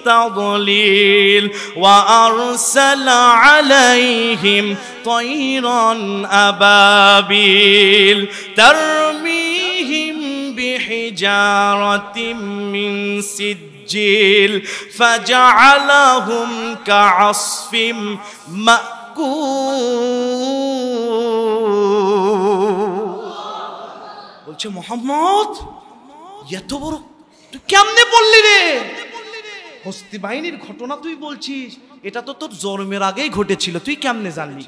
তাদলিল ওয়া আরসালা আলাইহিম তায়রান আবাবিল তারমিহিম বিহিজারাতিম মিন সিজ্জিল ফাজআলাহুম কাআসফিম বলছে মোহাম্মদ এত বড় তুই কেমনে বললি রে? হস্তি বাহিনীর ঘটনা তুই বলছিস, এটা তো তোর জন্মের আগেই ঘটেছিল, তুই কেমনে জানলি?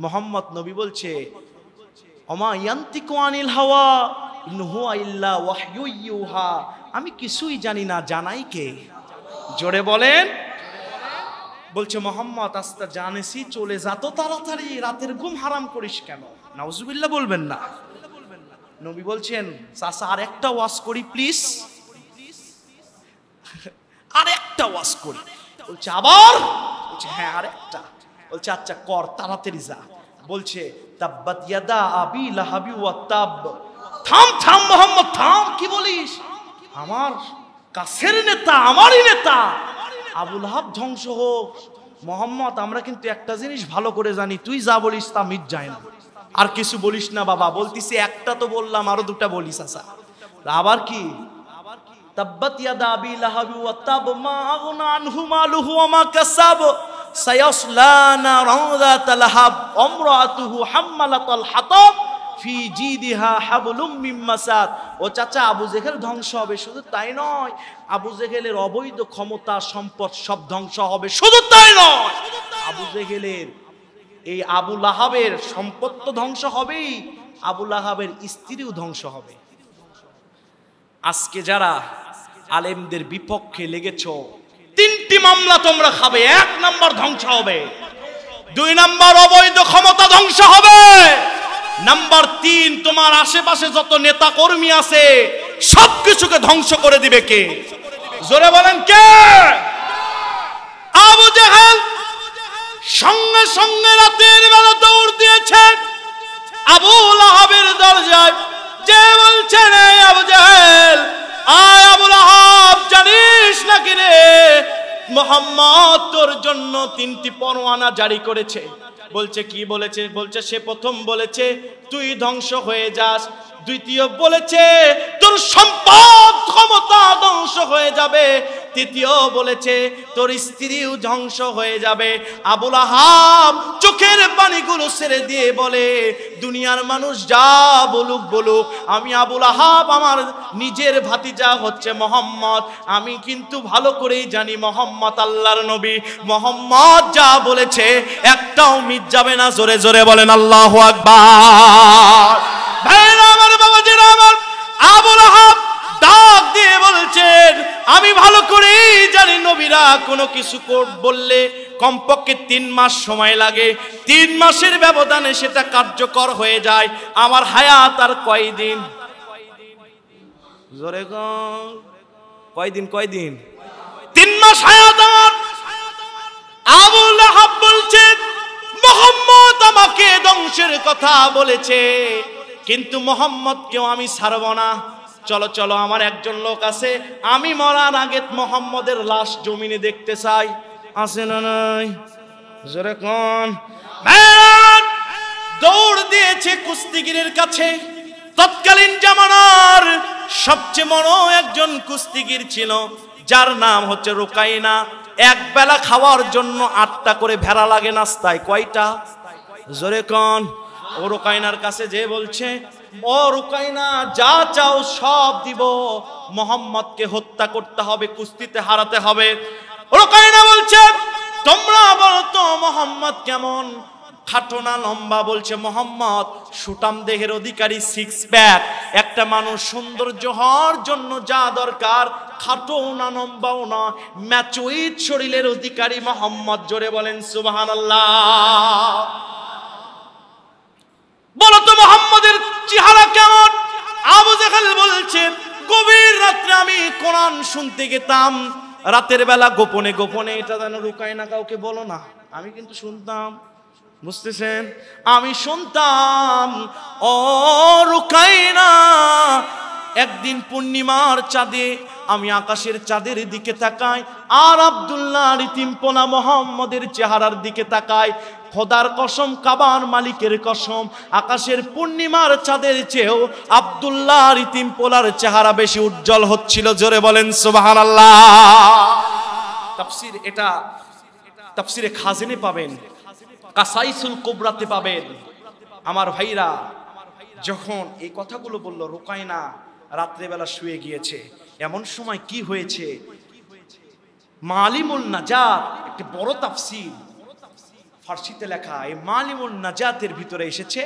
মোহাম্মদ নবী বলছে ওমা ইয়ান্তিকু আনিল হাওয়া ইন হুয়া ইল্লা ওয়াহয়ু ইউহা, আমি কিছুই জানি না, জানাই কে? জোরে বলেন। বলছে মোহাম্মদ আস্তা জানেছি, চলে যা তো তাড়াতাড়ি, রাতের ঘুম হারাম করিস কেন? নাউজুবিল্লাহ বলবেন না। নবী বলছেন চাচা আর একটা ওয়াজ করি প্লিজ, আর একটা ওয়াজ করি। বলছে আবার? বলছে হ্যাঁ আর একটা। বলছে আচ্ছা কর, তাড়াতাড়ি যা। বলছে তাব্বাত ইয়াদা আবি লাহাবি ওয়া তাব। থাম থাম মোহাম্মদ থাম, কি বলিস? আমার কাছের নেতা, আমারই নেতা আবু লাহাব ধ্বংস হোক। মোহাম্মদ আমরা কিন্তু একটা জিনিস ভালো করে জানি, তুই যা বলিস তা মিট যায় না, আর কিছু বলিস না বাবা। বলতিছি একটা তো বললাম, আরো দুটা বলিস আচ্ছা। আবার কি? তাব্বাত ইয়াদা আবি লাহাবি ওয়া তাব মা আগনা আনহু মালুহু ওয়া মা কাসাব সায়াসলা নারান যাতা লাহাব আমরাতুহু হাম্মালাতাল হাতাব ফি জিদিহা হাবলুম মিন মাসাদ। ও চাচা আবু জেহেল ধ্বংস হবে, শুধু তাই নয় আবু জেহেলের অবৈধ ক্ষমতা সম্পদ সব ধ্বংস হবে, শুধু তাই নয় আবু জেহেলের এই আবু লাহাবের সম্পদ তো ধ্বংস হবেই, আবু লাহাবের স্ত্রীও ধ্বংস হবে। আজকে যারা আলেমদের বিপক্ষে লেগেছ, তিনটি মামলা তোমরা খাবে। 1 নাম্বার ধ্বংস হবে, 2 নাম্বার অবৈধ ক্ষমতা ধ্বংস হবে, নাম্বার 3 তোমার আশেপাশে যত নেতা কর্মী আছে সবকিছুকে ধ্বংস করে দিবে কে? জোরে বলেন কে? আবু জেহেল সঙ্গে সঙ্গে রাতের বেলা দৌড় দিয়েছে আবু লাহাবের দরজায়, যে বলছেন এই আবু জেহেল আয় আবু লাহাব, জানিস নাকি রে মুহাম্মদ তোর জন্য 3টি পরোয়ানা জারি করেছে। বলছে কি বলেছে? বলছে সে প্রথম বলেছে তুই ধ্বংস হয়ে যাস, দ্বিতীয় বলেছে তোর সম্পদ ক্ষমতা ধ্বংস হয়ে যাবে, তৃতীয় বলেছে তোর স্ত্রীও ধ্বংস হয়ে যাবে। আবু লাহাব চোখের পানিগুলো ছেড়ে দিয়ে বলে দুনিয়ার মানুষ যা বলুক বলুক, আমি আবু লাহাব আমার নিজের ভাতিজা হচ্ছে মোহাম্মদ, আমি কিন্তু ভালো করেই জানি মোহাম্মদ আল্লাহর নবী, মোহাম্মদ যা বলেছে একটাও মিথ্যা যাবে না। জোরে জোরে বলেন আল্লাহু আকবার। ভাইরা আমার, বাবাজিরা আমার, আবু লাহাব ডাক দিয়ে বলছেন আমি ভালো করেই জানি নবীরা কোনো কিছু বললে কমপক্ষে 3 মাস সময় লাগে, 3 মাসের ব্যবধানে সেটা কার্যকর হয়ে যায়। আমার হায়াত আর কয়দিন? জোরে কয়দিন? 3 মাস হায়াত আমার। আবু লাহাব বলছেন মুহাম্মদ আমাকে ধ্বংসের কথা বলেছে, কিন্তু মুহাম্মদকেও আমি ছাড়ব না। চলো চলো, আমার একজন লোক আছে, আমি মরার আগে মুহাম্মদের লাশ জমিনে দেখতে চাই। আছে না নাই? জোরে কোন? দৌড় দিয়েছে কুস্তিগিরের কাছে। তৎকালীন জামানার সবচেয়ে বড় একজন কুস্তিগির ছিল, যার নাম হচ্ছে রুকাইনা। এক বেলা খাওয়ার জন্য 8টা করে ভেড়া লাগে নাস্তায়। কয়টা? জোরে কোন? ও রুকাইনার কাছে যে বলছে ও রুকাইনা যা চাও সব দিব, মুহাম্মদকে হত্যা করতে হবে, কুস্তিতে হারাতে হবে। রুকাইনা বলছে তোমরা বলো তো মুহাম্মদ কেমন, খাটো না লম্বা? বলছে মুহাম্মদ সুটাম দেহের অধিকারী, 6 প্যাক। একটা মানুষ সৌন্দর্য হওয়ার জন্য যা দরকার, খাটো না লম্বাও না, ম্যাচুইট শরীরের অধিকারী মুহাম্মদ। জোরে বলেন সুবহানাল্লাহ। বলো তো মুহাম্মদের চেহারা কেমন? আবু জেহেল বলছে গভীর রাত্রে আমি কোরআন শুনতে গেতাম, রাতের বেলা গোপনে গোপনে। এটা যেন রুকাইনা কাউকে বলো না, আমি কিন্তু শুনতাম। বুঝতেছেন? আমি শুনতাম। ও রুকাইনা, একদিন পূর্ণিমার চাঁদে আমি আকাশের চাঁদের দিকে তাকাই আর আব্দুল্লাহ ইতিমপোলা মুহাম্মদের চেহারার দিকে তাকাই। খোদার কসম, কাবার মালিকের কসম, আকাশের পূর্ণিমার চাঁদের চেয়েও আব্দুল্লাহ ইতিমপোলার চেহারা বেশি উজ্জ্বল হচ্ছিল। জোরে বলেন সুবহানাল্লাহ। তাফসীর, এটা তাফসীরে খাজিনে পাবেন, কাসাইসুল কুবরাতে পাবেন। আমার ভাইরা, যখন এই কথাগুলো বলল, রুকাইনা রাত্রেবেলা শুয়ে গিয়েছে। এমন সময় কি হয়েছে? মালিমুন নাজাত, একটা বড় তাফসীর ফার্সিতে লেখা, এই মালিমুন নাজাতের ভিতরে এসেছে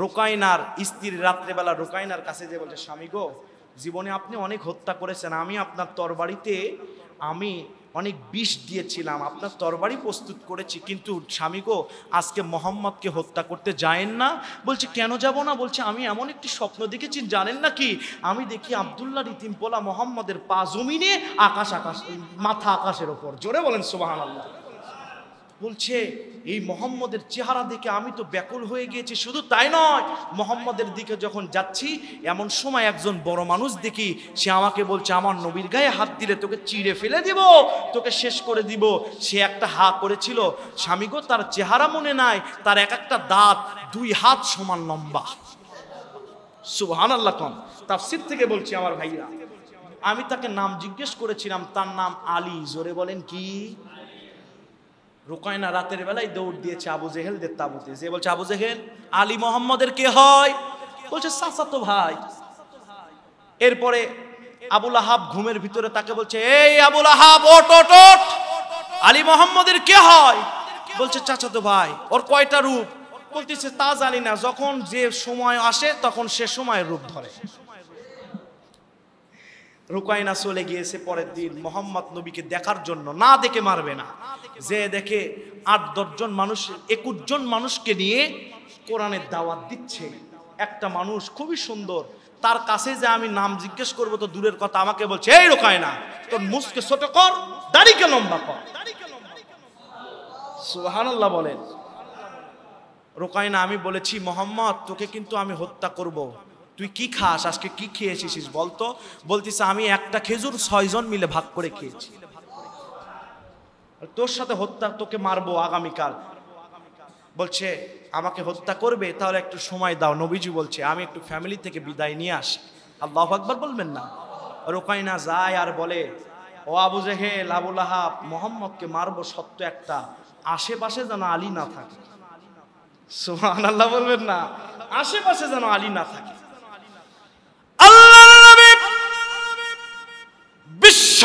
রুকাইনার স্ত্রী রাত্রেবেলা রুকাইনার কাছে যে বলছে স্বামী গো, জীবনে আপনি অনেক হত্যা করেছেন, আমি আপনার তরবারিতে আমি অনেক বিষ দিয়েছিলাম, আপনার তরবারি প্রস্তুত করেছি, কিন্তু স্বামী গো আজকে মোহাম্মদকে হত্যা করতে যায়েন না। বলছে কেন যাব না? বলছে আমি এমন একটি স্বপ্ন দেখেছি, জানেন না কি? আমি দেখি আব্দুল্লাহ রিতিম পোলা মোহাম্মদের পা জমিনে, আকাশ আকাশ, মাথা আকাশের ওপর। জোরে বলেন সুবহানাল্লাহ। বলছে এই মোহাম্মদের চেহারা দেখে আমি তো ব্যাকুল হয়ে গিয়েছি। শুধু তাই নয়, মোহাম্মদের দিকে যখন যাচ্ছি এমন সময় একজন বড় মানুষ দেখি, সে আমাকে বলছে আমার নবীর গায়ে হাত দিলে তোকে চিড়ে ফেলে দিব, তোকে শেষ করে দিব। সে একটা হা করেছিল, স্বামী গো তার চেহারা মনে নাই, তার এক একটা দাঁত 2 হাত সমান লম্বা। সুবহানাল্লাহ। কম তাফসীর থেকে বলছি আমার ভাইরা, আমি তাকে নাম জিজ্ঞেস করেছিলাম, তার নাম আলী। জোরে বলেন কি? রুকায়না রাতের বেলায় দৌড় দিয়েছে আবু জেহেলদের তাবুতে, যে বলছে আবু জেহেল আলী মোহাম্মদের কে হয়? বলছে চাচাতো ভাই। এরপরে আবু লাহাব ঘুমের ভিতরে তাকে বলছে এই আবু লাহাব ওঠ ওঠ ওঠ, আলী মোহাম্মদের কে হয়? বলছে চাচাতো ভাই। ওর কয়টা রূপ? বলতেছে তা জানি না, যখন যে সময় আসে তখন সে সময়ের রূপ ধরে। রুকায়না চলে গিয়েছে পরের দিন মোহাম্মদ নবীকে দেখার জন্য, না দেখে মারবে না। যে দেখে 8-10 জন মানুষ, 21 জন মানুষকে নিয়ে কোরআনের দাওয়াত দিচ্ছে। একটা মানুষ খুবই সুন্দর, তার কাছে যে আমি নাম জিজ্ঞেস করবো তো দূরের কথা, আমাকে বলছে এই রুকায়না তোর মুখকে ছোট কর, দাড়িকে লম্বা কর। সুবহানাল্লাহ বলেন। রুকায়না আমি বলেছি মোহাম্মদ তোকে কিন্তু আমি হত্যা করব, তুই কি খাস, আজকে কি খেয়েছিস বলতো? বলতিস আমি একটা খেজুর 6 জন মিলে ভাগ করে খেয়েছি, তোর সাথে হত্যা, তোকে মারবো আগামীকাল। বলছে আমাকে হত্যা করবে, তাহলে একটু সময় দাও। নবীজি বলছে আমি একটু ফ্যামিলি থেকে বিদায় নিয়ে আসি। আল্লাহু আকবার বলবেন না? রুকায়না যায় আর বলে ও আবু জেহেল আবু লাহাব, মোহাম্মদকে মারবো সত্য একটা, আশেপাশে যেন আলী না থাকে। সুবহানাল্লাহ বলবেন না? আশেপাশে যেন আলী না থাকে। বিশ্ব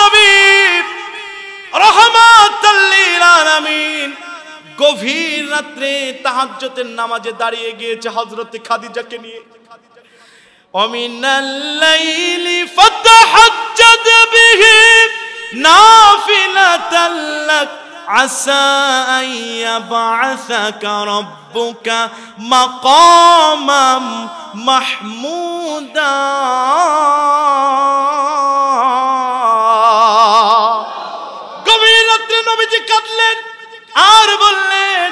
নবী রাহমাতাল লিল আলামিন গভীর রাত্রে তাহাজ্জুদের নামাজে দাঁড়িয়ে গিয়েছে হযরত খাদিজাকে নিয়ে। ওমিনাল লাইলি ফাতাহাজ্জাদ বিহি নাফিলাতাল লাক আসা আন ইয়াবআসাকা রাব্বুকা মাকামাম মাহমুদা। গভীর রাত্রে নবীজি কাঁদলেন আর বললেন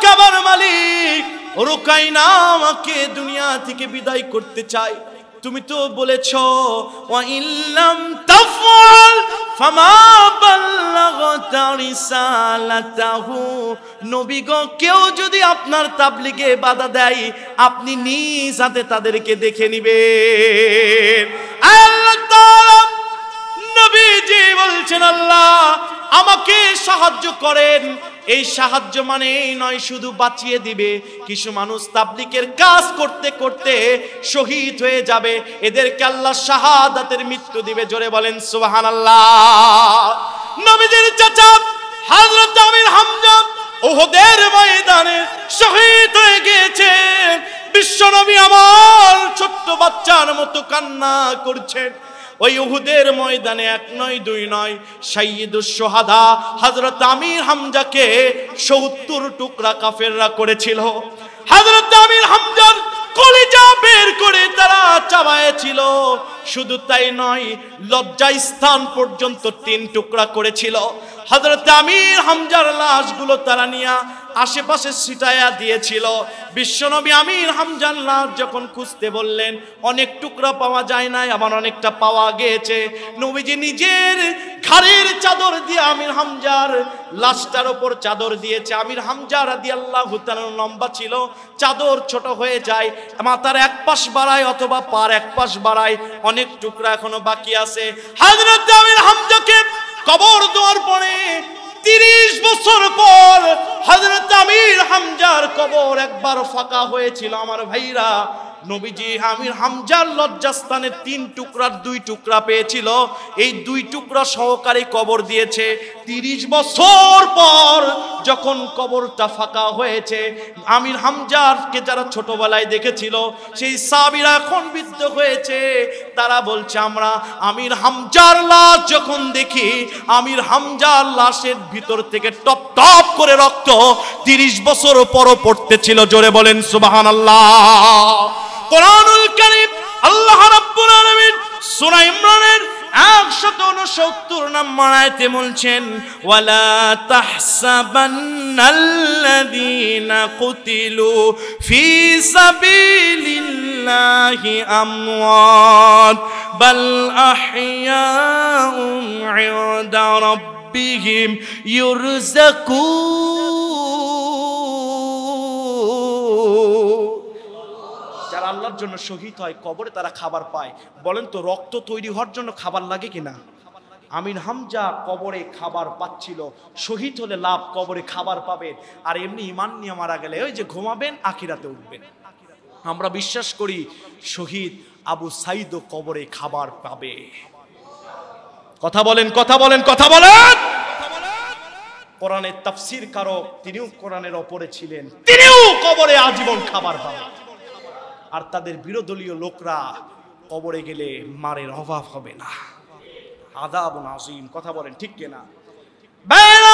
কাবার মালিক রুকায়না আমাকে দুনিয়া থেকে বিদায় করতে চাই। তুমি তো বলেছো ওয়া ইল্লাম তাফআল ফামা বাল্লাগতা রিসালাতাহু, নবী গো কেউ যদি আপনার তাবলীগে বাধা দেয় আপনি নিজ হাতে তাদেরকে দেখে নেবেন। আল্লাহ তাআলা নবীজি বলছেন আল্লাহ আমাকে সাহায্য করেন। এই সাহায্য মানে এই নয় শুধু বাঁচিয়ে দিবে, কিছু মানুষ তাবলীগের কাজ করতে করতে শহীদ হয়ে যাবে, এদেরকে আল্লাহ শাহাদাতের মৃত্যু দিবে। জোরে বলেন সুবহানাল্লাহ। নবীজির চাচা হযরত আমির হামজা উহুদের ময়দানে শহীদ হয়ে গিয়েছে। বিশ্বনবী আমার ছোট্ট বাচ্চার মতো কান্না করছেন। ওই উহুদের ময়দানে 1 নয় 2 নয় সাইয়্যিদুশ শুহাদা হযরত আমির হামজাকে 70 টুকরা কাফেররা করেছিল। হযরত আমির হামজার কলিজা বের করে তারা চাবায়েছিল। শুধু তাই নয় লজ্জা স্থান পর্যন্ত 3 টুকরা করেছিল। হযরত আমির হামজার লাশগুলো তারা নিয়ে আশেপাশে ছিটায়া দিয়েছিল। বিশ্বনবী আমির হামজার লাশ যখন খুঁজতে বললেন অনেক টুকরা পাওয়া যায় না, আবার অনেকটা পাওয়া গিয়েছে। নবীজি নিজের ঘাড়ের চাদর দিয়ে আমির হামজার লাশটার উপর চাদর দিয়েছে। আমির হামজা রাদিয়াল্লাহু তাআলা লম্বা ছিল, চাদর ছোট হয়ে যায়, মাথার এক পাশ বাড়ায় অথবা পার এক পাশ বাড়ায়, অনেক টুকরা এখনো বাকি আছে। হযরত আমির হামজাকে কবর দেওয়ার পরে 30 বছর পর হযরত আমির হামজার কবর একবার ফাঁকা হয়েছিল। আমার ভাইরা নবীজি আমির হামজার লজ্জাস্থানের 3 টুকরার 2 টুকরা পেয়েছিল, এই 2 টুকরা সহকারে কবর দিয়েছে। 30 বছর পর যখন কবরটা ফাঁকা হয়েছে, আমির হামজাকে যারা ছোটবেলায় দেখেছিল সেই সাহাবীরা এখন বৃদ্ধ শহীদ হয়েছে, তারা বলছে আমরা আমির হামজার লাশ যখন দেখি, আমির হামজার লাশের ভিতর থেকে টপ টপ করে রক্ত 30 বছর পরও পড়তেছিল। জোরে বলেন সুবহানাল্লাহ। কোরআনুল কারীম আল্লাহ রাব্বুল আলামিন সূরা ইমরানের 169 নম্বর আয়াতে বলছেন, ওয়ালা তাহসাবান্নাল্লাযীনা কুতিলু ফি সাবিলিল্লাহি আমওয়াত বাল আহইয়াউম ইনদা রাব্বিহিম ইরযাকুন। যারা আল্লাহর জন্য শহীদ হয় কবরে তারা খাবার পায়। বলেন তো রক্ত তৈরি হওয়ার জন্য খাবার লাগে কিনা? আমির হামজা কবরে খাবার পাচ্ছিল, শহীদ হলে লাভ, কবরে খাবার পাবে। আর এমনি ঈমান নিয়ে মারা গেলে ওই যে ঘুমাবেন আখিরাতে উঠবেন। আমরা বিশ্বাস করি শহীদ আবু সাইদও কবরে খাবার পাবে। কথা বলেন, কথা বলেন, কথা বলেন। কোরআনের তাফসীর কারক, তিনিও কোরআনের ওপরে ছিলেন, তিনিও কবরে আজীবন খাবার পাবেন। আর তাদের বিরোধীয় লোকরা কবরে গেলে মারের অভাব হবে না। আযাবুন আযীম। কথা বলেন ঠিক কিনা?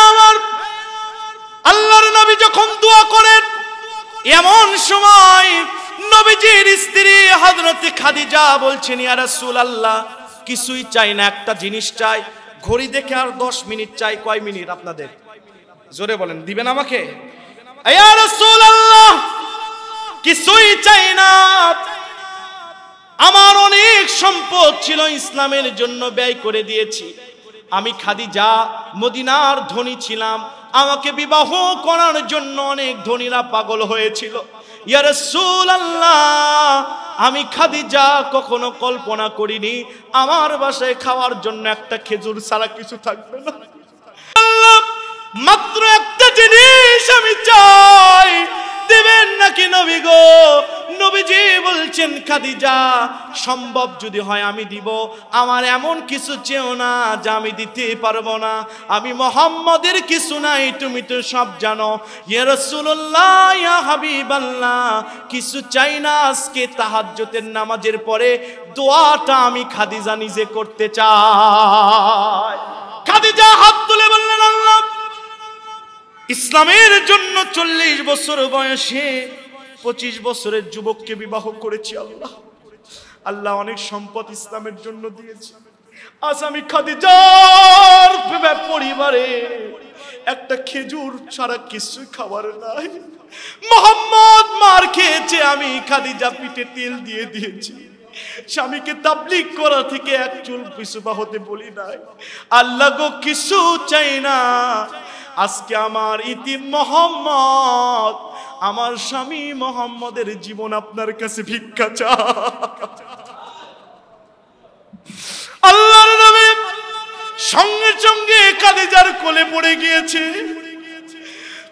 আমার আল্লাহর নবী যখন দোয়া করেন, এমন সময় নবীজির স্ত্রী হযরত খাদিজা বলছেন, ইয়া রাসূলুল্লাহ কিছুই চাই না, একটা জিনিস চাই। ঘড়ি দেখে আর 10 মিনিট চাই। কয় মিনিট আপনাদের? জোরে বলেন, দিবেন আমাকে? ইয়া রাসূলুল্লাহ কিছুই চাই না, আমার অনেক সম্পদ ছিল, ইসলামের জন্য ব্যয় করে দিয়েছি। আমি খাদিজা মদিনার ধনী ছিলাম, আমাকে বিবাহ করার জন্য অনেক ধনীরা পাগল হয়েছিল। ইয়া রাসূলুল্লাহ আমি খাদিজা কখনো কল্পনা করিনি আমার বাসায় খাওয়ার জন্য একটা খেজুর ছাড়া কিছু থাকবে না। মাত্র একটা জিনিস আমি চাই, দেবেন নাকি নবী গো? নবীজি বলছেন, খাদিজা সম্ভব যদি হয় আমি দিব, আমার এমন কিছু চেও না যা আমি দিতে পারবো না। আমি মুহাম্মাদের কিছু নাই, তুমি তো সব জানো। ইয়া রাসূলুল্লাহ ইয়া হাবিবাল্লাহ কিছু চাই না, আজকে তাহাজ্জুদের নামাজের পরে দোয়াটা আমি খাদিজা নিজে করতে চাই। খাদিজা হাত তুলে বললেন, আল্লাহ ইসলামের জন্য 40 বছর বয়সে 25 বছরের যুবককে বিবাহ করেছি। আল্লাহ আল্লাহ অনেক সম্পদ ইসলামের জন্য দিয়েছে। আজ আমি খাদিজার পরিবারে একটা খেজুর ছাড়া কিছু খাবার নাই। মুহাম্মদ মার খেয়েছে, আমি খাদিজা পিঠে তেল দিয়ে দিয়েছি। স্বামীকে তাবলীগ করা থেকে এক চুল পিছুপা হতে বলি নাই। আল্লাহ গো কিছু চাই না, আজকে আমার ইতিম মোহাম্মদ, আমার স্বামী মোহাম্মদের জীবন আপনার কাছে ভিক্ষা চায়। আল্লাহর নবী সঙ্গে সঙ্গে খাদিজার কোলে পড়ে গিয়েছে।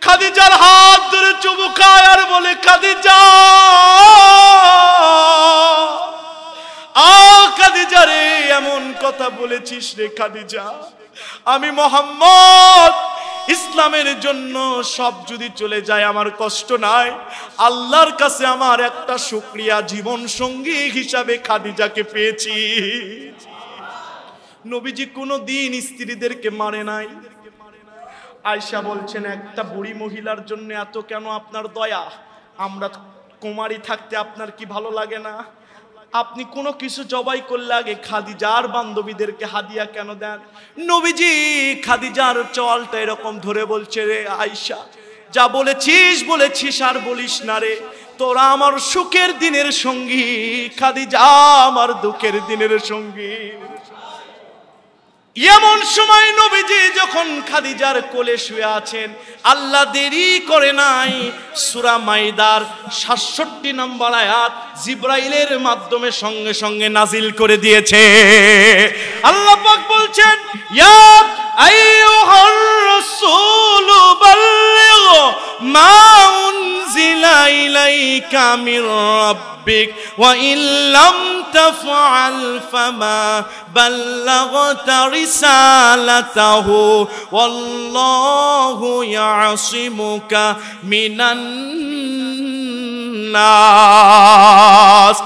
খাদিজার হাত ধরে চুমু খায় আর বলে, খাদিজা খাদিজা রে এমন কথা বলেছিস রে খাদিজা, আমি মোহাম্মদ ইসলামের জন্য সব যদি চলে যায় আমার কষ্ট নাই। আল্লাহর কাছে আমার একটা শুকরিয়া, জীবন সঙ্গী হিসাবে খাদিজাকে পেয়েছি। নবীজি কোনোদিন স্ত্রীদেরকে মারে নাই। আয়েশা বলছেন, একটা বুড়ি মহিলার জন্য এত কেন আপনার দয়া? আমরা কুমারী থাকতে আপনার কি ভালো লাগে না? আপনি কোনো কিছু জবাই করলে আগে খাদিজার বান্ধবীদেরকে হাদিয়া কেন দেন? নবীজি খাদিজার চলটা এরকম ধরে বলছে, রে আয়েশা যা বলেছিস বলেছিস আর বলিস না রে, তোরা আমার সুখের দিনের সঙ্গী, খাদিজা আমার দুঃখের দিনের সঙ্গী। এমন সময় নবীজি যখন খাদিজার কোলে শুয়ে আছেন, আল্লাহ দেরি করে নাই, সূরা মাইদার ৬৭ নম্বর আয়াত জিবরাইলের মাধ্যমে সঙ্গে সঙ্গে নাজিল করে দিয়েছে। আল্লাহ পাক বলছেন, ইয়া আইয়ুহার রাসূলু বাল্লিগ মা উনজিলা ইলাইকা মির রাব্বিক ওয়া ইল্লাম তাফআল ফামা বাল্লাগতা রিসালাতাহু ওয়াল্লাহু ইয়াসিমুকা মিনান নাস।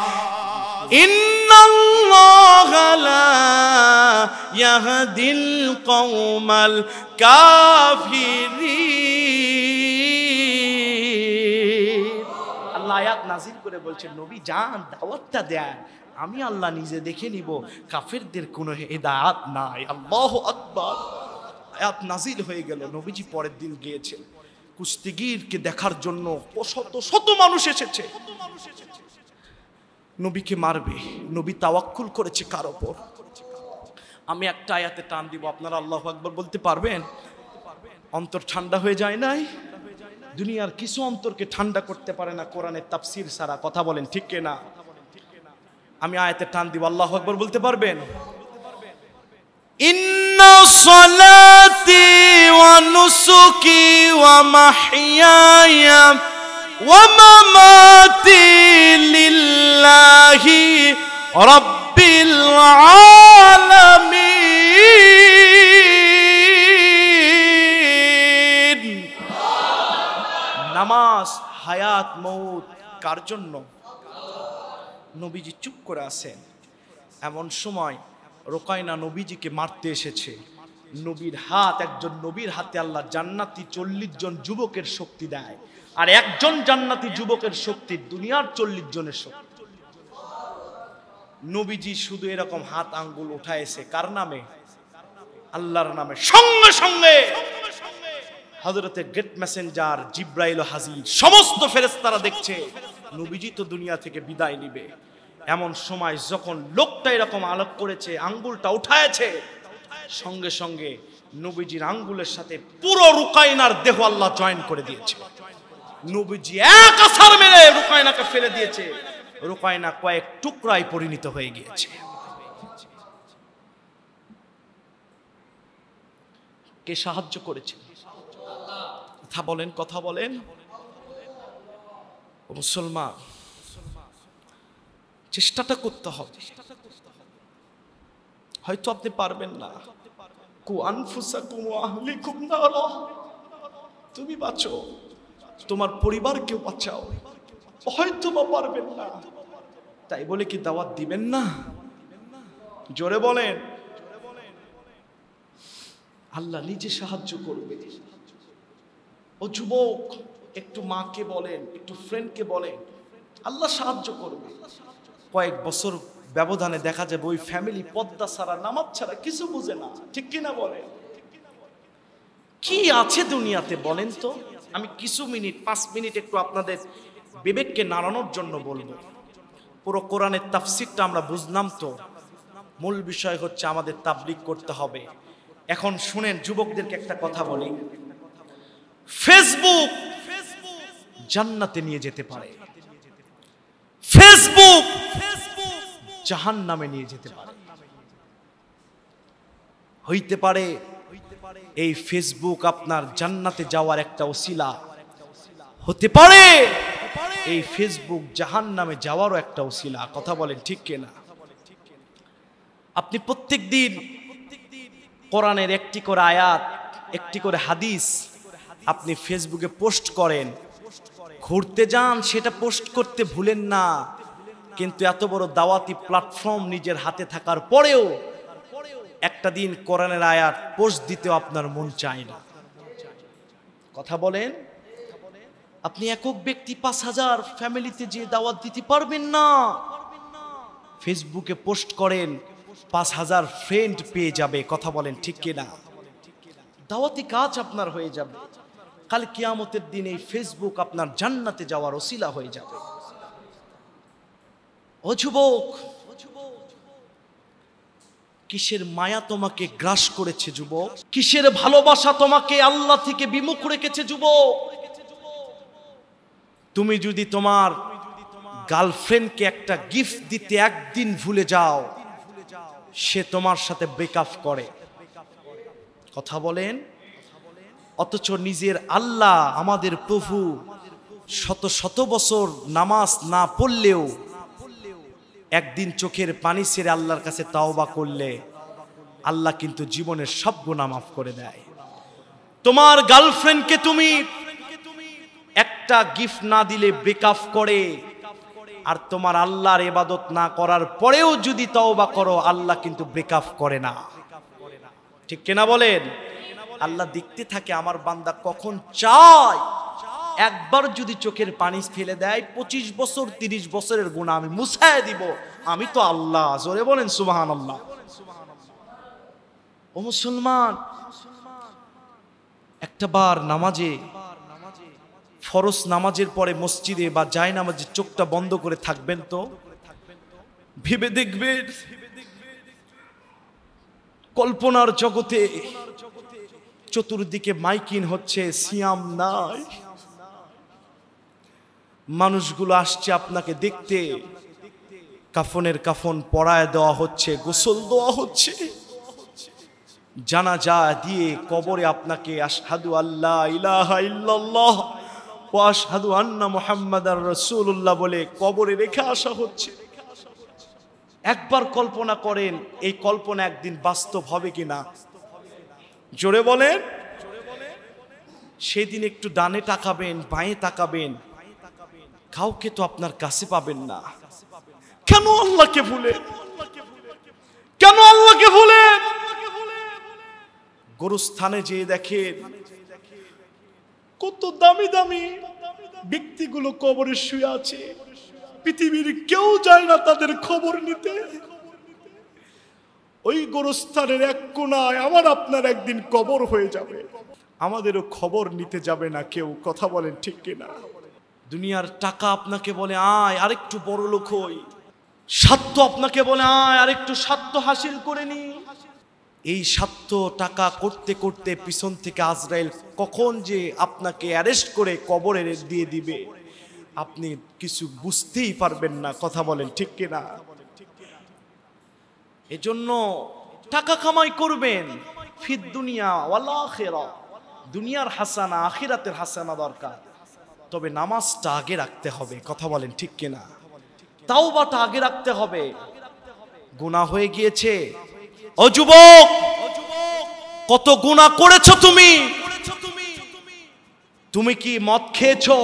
ইন্নাল্লাহা লা ইয়াহদিল কওমাল কাফিরিন। আল্লাহ আয়াত নাযিল করে বলছেন, নবী যান দাওয়াতটা দেন, আমি আল্লাহ নিজে দেখে নিব কাফেরদের কোনো হিদায়াত নাই। আল্লাহু আকবার। আয়াত নাযিল হয়ে গেল। নবীজি পরের দিন গিয়েছেন, কুস্তিগীরকে দেখার জন্য শত শত মানুষ এসেছে, নবীকে মারবে। নবী তাওয়াক্কুল করেছে কার উপর? আমি একটা আয়াতে টান দিব, আপনারা আল্লাহু আকবার বলতে পারবেন? অন্তর ঠান্ডা হয়ে যায় নাই? দুনিয়ার কিছু অন্তরকে ঠান্ডা করতে পারে না কোরআনের তাফসীর ছাড়া। কথা বলেন ঠিক কিনা? আমি আয়াতে টান দিব, আল্লাহু আকবার বলতে পারবেন? ইন্না সলাতি ওয়া নুসুকি ওয়া মাহইয়ায়া ওয়া মামাতি লিল্লাহি রাব্বিল আলামিন। নামাজ, হায়াত, মউত কার জন্য? নবীজি চুপ করে আছেন। এমন সময় রুকায়না নবীজিকে মারতে এসেছে। নবীর হাত, একজন নবীর হাতে আল্লাহ জান্নাতি 40 জন যুবকের শক্তি দেয়, আর একজন জান্নাতি যুবকের শক্তি দুনিয়ার 40 জনের শক্তি। নবীজি শুধু এরকম হাত আঙ্গুল উঠাইছে কার নামে? আল্লাহর নামে। সঙ্গে সঙ্গে হযরতে গ্রেট মেসেঞ্জার জিব্রাইল হাজির, সমস্ত ফেরেশতারা দেখছে নবীজি তো দুনিয়া থেকে বিদায় নিবে। এমন সময় যখন লোকটা এরকম আলোক করেছে, আঙ্গুলটা উঠায়ছে, সঙ্গে সঙ্গে নবীজির আঙ্গুলের সাথে পুরো রুকায়নার দেহ আল্লাহ জয়েন করে দিয়েছে। নবীজি এক আছাড় মেরে রুকায়নাকে ফেলে দিয়েছে। রুকায়না কয়েক টুকরায় পরিণত হয়ে গিয়েছে। কে সাহায্য করেছে? কথা বলেন, কথা বলেন। মুসলমান, চেষ্টাটা করতে হবে। হয়তো আপনি পারবেন না। কু আনফুসাকুম ওয়া আহলিকুম নারা, তুমি বাঁচো, তোমার পরিবারকেও বাঁচাও। হয়তো বা পারবেন না, তাই বলে কি দাওয়াত দিবেন না? জোরে বলেন। আল্লাহ নিজে সাহায্য করবে। ও যুবক, একটু মাকে বলেন, একটু ফ্রেন্ডকে বলেন, আল্লাহ সাহায্য করবে। কয়েক বছর ব্যবধানে দেখা যাবে ওই ফ্যামিলি পর্দা ছাড়া, নামাজ ছাড়া কিছু বুঝে না। ঠিক কিনা বলেন? কি আছে দুনিয়াতে বলেন তো? আমি কিছু মিনিট, 5 মিনিট একটু আপনাদের বিবেককে নাড়ানোর জন্য বলবো। পুরো কোরআনের তাফসীরটা আমরা বুঝলাম তো। মূল বিষয় হচ্ছে আমাদের তাবলীগ করতে হবে। এখন শুনেন, যুবকদেরকে একটা কথা বলি, ফেসবুক জান্নাতে নিয়ে যেতে পারে, ফেসবুক জাহান্নামে নিয়ে যেতে পারে। হইতে পারে এই ফেসবুক আপনার জান্নাতে যাওয়ার একটা ওসিলা, হতে পারে এই ফেসবুক জাহান্নামে যাওয়ারও একটা ওসিলা। কথা বলেন ঠিক কিনা? আপনি প্রত্যেকদিন কোরআনের একটি করে আয়াত, একটি করে হাদিস আপনি ফেসবুকে পোস্ট করেন, ঘুরতে যান, সেটা পোস্ট করতে ভুলেন না। কিন্তু এত বড় দাওয়াতি প্ল্যাটফর্ম নিজের হাতে থাকার পরেও একটা দিন কোরআনের আয়াত পোস্ট দিতেও আপনার মন চায় না। কথা বলেন। আপনি একক ব্যক্তি 5000 ফ্যামিলিতে যে দাওয়াত দিতে পারবেন না। ফেসবুকে পোস্ট করেন, 5000 ফ্রেন্ড পেয়ে যাবে। কথা বলেন ঠিক কিনা? দাওয়াতি কাজ আপনার হয়ে যাবে। কাল কিয়ামতের দিন এই ফেসবুক আপনার জান্নাতে যাওয়ার ওসিলা হয়ে যাবে। ও যুবক, কিসের মায়া তোমাকে গ্রাস করেছে যুবক? কিসের ভালোবাসা তোমাকে আল্লাহ থেকে বিমুখ রেখেছে যুবক? তুমি যদি তোমার গার্লফ্রেন্ডকে একটা গিফট দিতে একদিন ভুলে যাও, সে তোমার সাথে ব্রেকআপ করে। কথা বলেন। অথচ নিজের আল্লাহ, আমাদের প্রভু, শত শত বছর নামাজ না পড়লেও একদিন চোখের পানি ছেড়ে আল্লাহর কাছে তাওবা করলে আল্লাহ কিন্তু জীবনের সব গুনাহ মাফ করে দেয়। তোমার গার্লফ্রেন্ডকে তুমি একটা গিফট না দিলে ব্রেকআপ করে, আর তোমার আল্লাহর ইবাদত না করার পরেও যদি তওবা করো, আল্লাহ কিন্তু ব্রেকআপ করে না। ঠিক কিনা বলেন? আল্লাহ দেখতে থাকে আমার বান্দা কখন চায়। একবার যদি চোখের পানি ফেলে দেয়, 25 বছর 30 বছরের গুনাহ আমি মুছায় দিব। আমি তো আল্লাহ। জোরে বলেন সুবহানাল্লাহ। ও মুসলমান, একটা বার নামাজে, ফরজ নামাজের পরে মসজিদে বা জায় নামাজে চোখটা বন্ধ করে থাকবেন তো, ভেবে দেখবেন কল্পনার জগতে চতুর্দিকে মাইকিং হচ্ছে, সিয়াম নাই, মানুষগুলো আসছে আপনাকে দেখতে, কাফনের কাফন পরায় দেওয়া হচ্ছে, গোসল দেওয়া হচ্ছে, জানাজা দিয়ে কবরে আপনাকে আশহাদু আল্লা ইলাহা ইল্লাল্লাহ ওয়া আশহাদু আন্না মুহাম্মাদার রাসূলুল্লাহ বলে কবরে রেখে আসা হচ্ছে। একবার কল্পনা করেন, এই কল্পনা একদিন বাস্তব হবে কিনা? জোরে বলেন। সেদিন একটু ডানে তাকাবেন, বাঁয়ে তাকাবেন, কাউকে তো আপনার কাছে পাবেন না। কেন আল্লাহকে ভুলেন? কেন আল্লাহকে ভুলেন? গোরস্থানে যেয়ে দেখেন কত দামি দামি ব্যক্তিগুলো কবরে শুয়ে আছে, পৃথিবীর কেউ যায় না তাদের খবর নিতে। ওই গোরস্থানের এক কোণায় আমার আপনার একদিন কবর হয়ে যাবে, আমাদেরও খবর নিতে যাবে না কেউ। কথা বলেন ঠিক কিনা? দুনিয়ার টাকা আপনাকে বলে আয় আরেকটু বড় লোক হই, স্বার্থ আপনাকে বলে আয় আরেকটু স্বার্থ হাসিল করে নি। এই স্বার্থ টাকা করতে করতে পিছন থেকে আজরাইল কখন যে আপনাকে অ্যারেস্ট করে কবরে দিয়ে দিবে আপনি কিছু বুঝতেই পারবেন না। কথা বলেন ঠিক কিনা? এজন্য টাকা কামাই করবেন, ফিদ দুনিয়া ওয়াল আখিরা, দুনিয়ার হাসানা আখিরাতের হাসানা দরকার, তবে নামাজটা আগে রাখতে হবে। কথা বলেন ঠিক কিনা? তাওবাটা আগে রাখতে হবে। গুনাহ হয়ে গিয়েছে, ও যুবক কত গুনাহ করেছো তুমি? তুমি কি মদ খেয়েছো?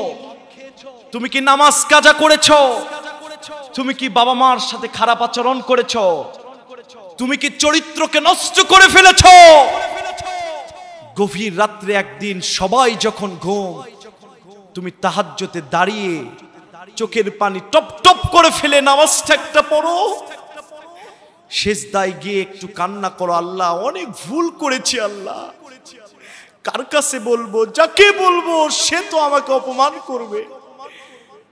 তুমি কি নামাজ কাজা করেছো? তুমি কি বাবা মার সাথে খারাপ আচরণ করেছো? তুমি কি চরিত্রকে নষ্ট করে ফেলেছো? গভীর রাত্রে একদিন সবাই যখন ঘুম, তুমি তাহাজ্জুদে দাঁড়িয়ে চোখের পানি টপ টপ করে ফেলে নামাজটা একটা পড়ো, সেজদায় গিয়ে একটু কান্না করো, আল্লাহ অনেক ভুল করেছি, আল্লাহ কার কাছে বলবো? যাকে বলবো সে তো আমাকে অপমান করবে,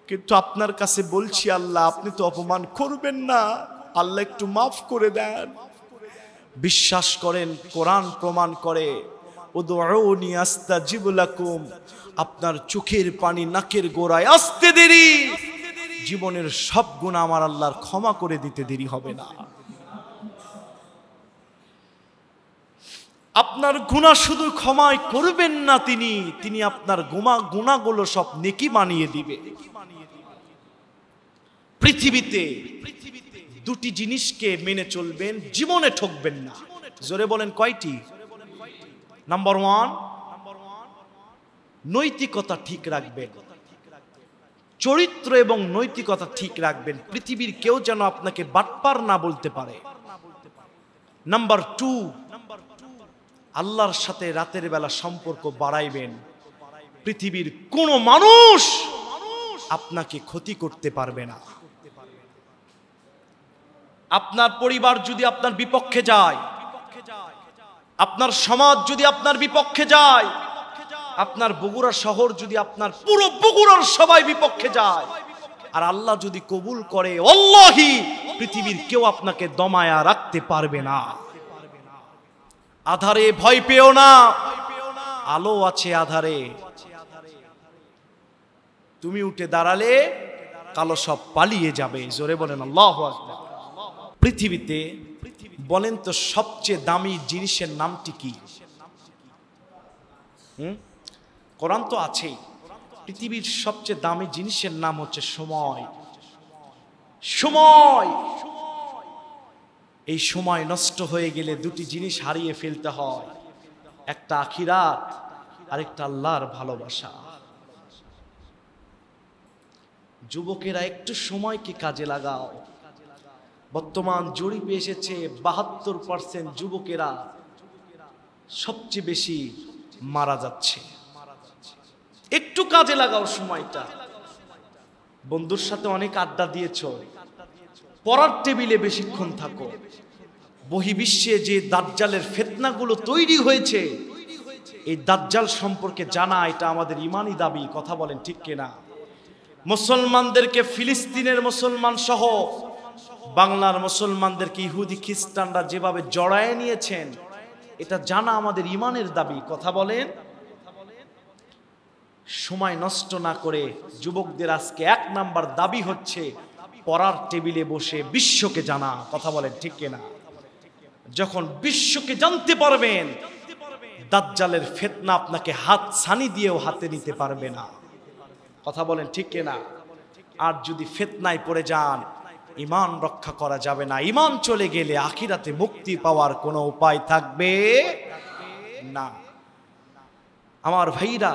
কিন্তু আপনার কাছে বলছি আল্লাহ আপনি তো অপমান করবেন না, আল্লাহ একটু মাফ করে দেন। বিশ্বাস করেন, কোরআন প্রমাণ করে, উদউনি আস্তাজিব লাকুম, আপনার চোখের পানি নাকের গোড়ায় আসতে দেরি, জীবনের সব গুনাহ আমার আল্লাহর ক্ষমা করে দিতে দেরি হবে না। আপনার গুনাহ শুধু ক্ষমাই করবেন না তিনি আপনার গুনাহগুলো সব নেকি বানিয়ে দিবে। পৃথিবীতে দুটি জিনিসকে মেনে চলবেন, জীবনে ঠকবেন না। জোরে বলেন কয়টি? নাম্বার 1, নৈতিকতা ঠিক রাখবেন, চরিত্র এবং নৈতিকতা ঠিক রাখবেন, পৃথিবীর কেউ যেন আপনাকে বাটপার না বলতে পারে। নাম্বার 2, আল্লাহর সাথে রাতের বেলা সম্পর্ক বাড়াইবেন, পৃথিবীর কোনো মানুষ আপনাকে ক্ষতি করতে পারবে না। আপনার পরিবার যদি আপনার বিপক্ষে যায়, আপনার সমাজ যদি আপনার বিপক্ষে যায়, আপনার বগুড়া শহর যদি আপনার পুরো বগুড়ার সবাই বিপক্ষে যায়, আর আল্লাহ যদি কবুল করে, আল্লাহি পৃথিবীর কেউ আপনাকে দমায়া রাখতে পারবে না। আধারে ভয় পেও না, আলো আছে আধারে। তুমি উঠে দাঁড়ালে কালো সব পালিয়ে যাবে। জোরে বলেন আল্লাহু আকবার। পৃথিবীতে বলেন তো সবচেয়ে দামি জিনিসের নামটি কি? কোরআন তো আছেই। পৃথিবীর সবচেয়ে দামি জিনিসের নাম হচ্ছে সময়। সময়, এই সময় নষ্ট হয়ে গেলে দুটি জিনিস হারিয়ে ফেলতে হয়, একটা আখিরাত আর একটা আল্লাহর ভালোবাসা। যুবকেরা একটু সময়কে কাজে লাগাও। বর্তমান জরিপে এসেছে 72% যুবকেরা সবচেয়ে বেশি মারা যাচ্ছে। একটু কাজে লাগাও সময়টা। বন্ধুর সাথে অনেক আড্ডা দিয়েছ, পড়ার টেবিলে বেশিক্ষণ থাকো। বহির্বিশ্বে যে দাজ্জালের ফিতনাগুলো তৈরি হয়েছে, এই দাজ্জাল সম্পর্কে জানা এটা আমাদের ইমানি দাবি। কথা বলেন ঠিক কিনা? মুসলমানদেরকে, ফিলিস্তিনের মুসলমান সহ বাংলার মুসলমানদেরকে ইহুদি খ্রিস্টানরা যেভাবে জড়ায় নিয়েছেন, এটা জানা আমাদের ইমানের দাবি। কথা বলেন। সময় নষ্ট না করে যুবকদের আজকে 1 নাম্বার দাবি হচ্ছে পড়ার টেবিলে বসে বিশ্বকে জানা। কথা বলেন ঠিক কিনা? যখন বিশ্বকে জানতে পারবেন, দাজ্জালের ফিতনা আপনাকে হাত ছানি দিয়েও হাতে নিতে পারবে না। কথা বলেন ঠিক কিনা? আর যদি ফিতনায় পড়ে যান, ঈমান রক্ষা করা যাবে না। ঈমান চলে গেলে আখিরাতে মুক্তি পাওয়ার কোনো উপায় থাকবে না। আমার ভাইরা,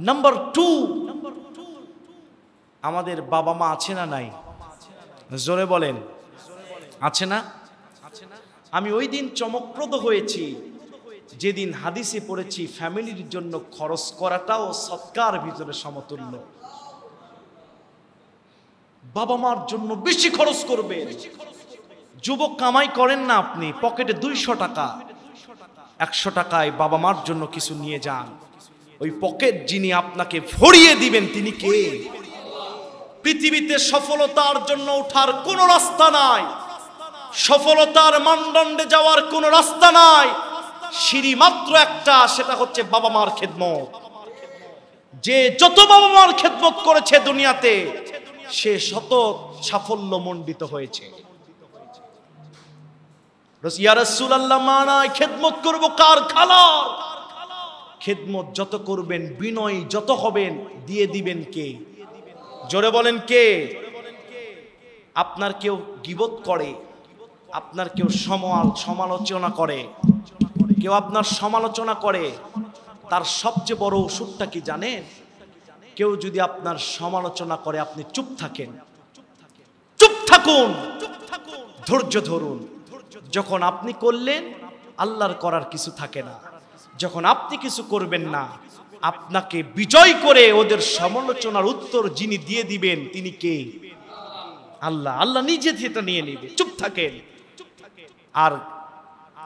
নাম্বার 2, আমাদের বাবা মা আছে না নাই? জোরে বলেন, আছে না? আমি ওই দিন চমকপ্রদ হয়েছি যেদিন হাদিসে পড়েছি ফ্যামিলির জন্য খরচ করাটাও সৎকার ভিতরে সমতুল্য। বাবা মার জন্য বেশি খরচ করবেন। যুবক, কামাই করেন না আপনি, পকেটে 200 টাকা, 100 টাকায় বাবা মার জন্য কিছু নিয়ে যান। ওই পকেট যিনি আপনাকে ভরিয়ে দিবেন তিনি কে? পৃথিবীতে সফলতার জন্য ওঠার কোনো রাস্তা নাই, সফলতার মানদণ্ডে যাওয়ার কোনো রাস্তা নাই। সিঁড়ি মাত্র একটা, সেটা হচ্ছে বাবা মার খেদমত। যে যত বাবা মার খেদমত করেছে দুনিয়াতে, সে শত সাফল্য মণ্ডিত হয়েছে। ইয়া রাসূলুল্লাহ, মানায় খেদমত করব কার? খালার। খেদমত যত করবেন, বিনয় যত হবেন, দিয়ে দিবেন কে? জোরে বলেন কে? আপনার কেউ গীবত করে, আপনার কেউ সমালোচনা করে, কেউ আপনার সমালোচনা করে, তার সবচেয়ে বড় ওষুধটা কি জানেন? কেউ যদি আপনার সমালোচনা করে, আপনি চুপ থাকেন। চুপ থাকুন, ধৈর্য ধরুন। যখন আপনি করলেন, আল্লাহর করার কিছু থাকে না। যখন আপনি কিছু করবেন না, আপনাকে বিজয় করে ওদের সমালোচনার উত্তর যিনি দিয়ে দিবেন তিনি কে? আল্লাহ। আল্লাহ নিজে সেটা নিয়ে নেবে। চুপ থাকেন আর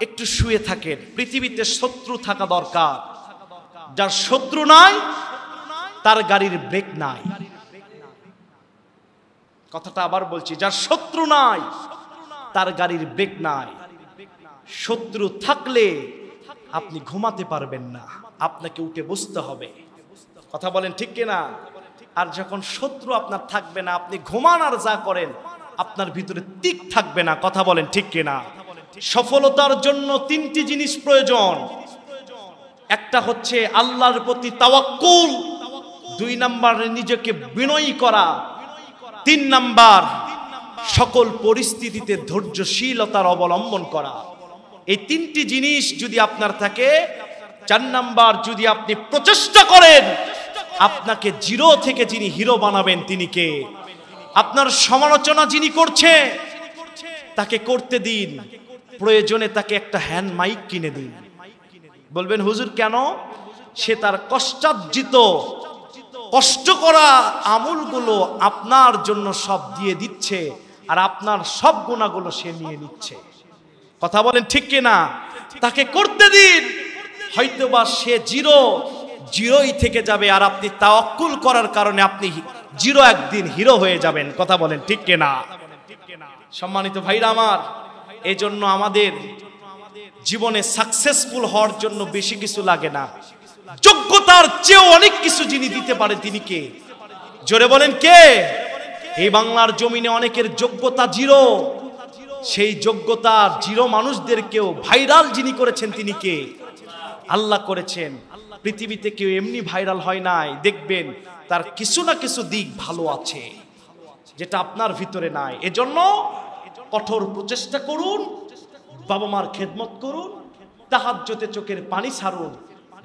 একটু শুয়ে থাকেন। পৃথিবীতে শত্রু থাকা দরকার। যার শত্রু নাই, তার গাড়ির ব্রেক নাই। কথাটা আবার বলছি, যার শত্রু নাই, তার গাড়ির ব্রেক নাই। শত্রু থাকলে আপনি ঘুমাতে পারবেন না, আপনাকে উঠে বসতে হবে। কথা বলেন ঠিক কিনা? আর যখন শত্রু আপনার থাকবে না, আপনি ঘুমান আর যা করেন, আপনার ভিতরে তিক থাকবে না। কথা বলেন ঠিক কিনা? সফলতার জন্য 3টি জিনিস প্রয়োজন। একটা হচ্ছে আল্লাহর প্রতি তাওয়াক্কুল, 2 নাম্বার নিজেকে বিনয়ী করা, 3 নাম্বার সকল পরিস্থিতিতে ধৈর্যশীলতার অবলম্বন করা। এই 3টি জিনিস যদি আপনার থাকে, 4 নাম্বার যদি আপনি প্রচেষ্টা করেন, আপনাকে জিরো থেকে যিনি হিরো বানাবেন তিনি কে? আপনার সমালোচনা যিনি করছে তাকে করতে দিন, প্রয়োজনে তাকে একটা হ্যান্ড মাইক কিনে দিন। বলবেন হুজুর কেন? সে তার কষ্টার্জিত, কষ্ট করা আমলগুলো আপনার জন্য সব দিয়ে দিচ্ছে, আর আপনার সব গুণাগুলো সে নিয়ে নিচ্ছে। কথা বলেন ঠিক কিনা? তাকে করতে দিন, হয়তোবা সে জিরোই থেকে যাবে, আর আপনি তাওয়াক্কুল করার কারণে আপনি জিরো একদিন হিরো হয়ে যাবেন। কথা বলেন ঠিক কিনা? সম্মানিত ভাইরা আমার, এই জন্য আমাদের জীবনে সাকসেসফুল হওয়ার জন্য বেশি কিছু লাগে না, যোগ্যতার চেয়েও অনেক কিছু যিনি দিতে পারে তিনি কে? জোরে বলেন কে? এই বাংলার জমিনে অনেকের যোগ্যতা জিরো, সেই যোগ্যতার জিরো মানুষদেরকেও ভাইরাল যিনি করেছেন তিনি কে? আল্লাহ করেছেন। পৃথিবীতে কেউ এমনি ভাইরাল হয় নাই, দেখবেন তার কিছু না কিছু দিক ভালো আছে যেটা আপনার ভিতরে নাই। এজন্য কঠোর প্রচেষ্টা করুন, বাবা মার খেদমত করুন, তাহাজ্জুদে চোখের পানি ছাড়ুন,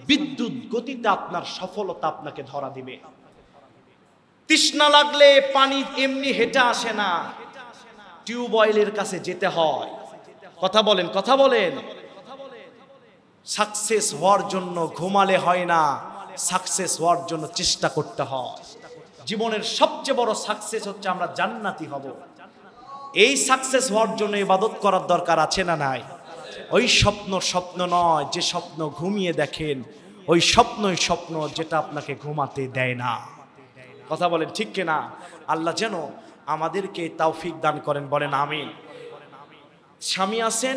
বিদ্যুৎ গতিতে আপনার সফলতা আপনাকে ধরা দিবে। তৃষ্ণা লাগলে পানি এমনি হেঁটে আসে না, টিউবওয়েলের কাছে যেতে হয়। কথা বলেন, কথা বলেন। সাকসেস হওয়ার জন্য ঘুমালে হয় না, সাকসেস হওয়ার জন্য চেষ্টা করতে হয়। জীবনের সবচেয়ে বড় সাকসেস হচ্ছে আমরা জান্নাতি হব। এই সাকসেস হওয়ার জন্য ইবাদত করার দরকার আছে না নাই? ওই স্বপ্ন স্বপ্ন নয় যে স্বপ্ন ঘুমিয়ে দেখেন, ওই স্বপ্নই স্বপ্ন যেটা আপনাকে ঘুমাতে দেয় না। কথা বলেন ঠিক কিনা? আল্লাহ যেন আমাদেরকে তৌফিক দান করেন, বলেন আমিন। স্বামী আছেন,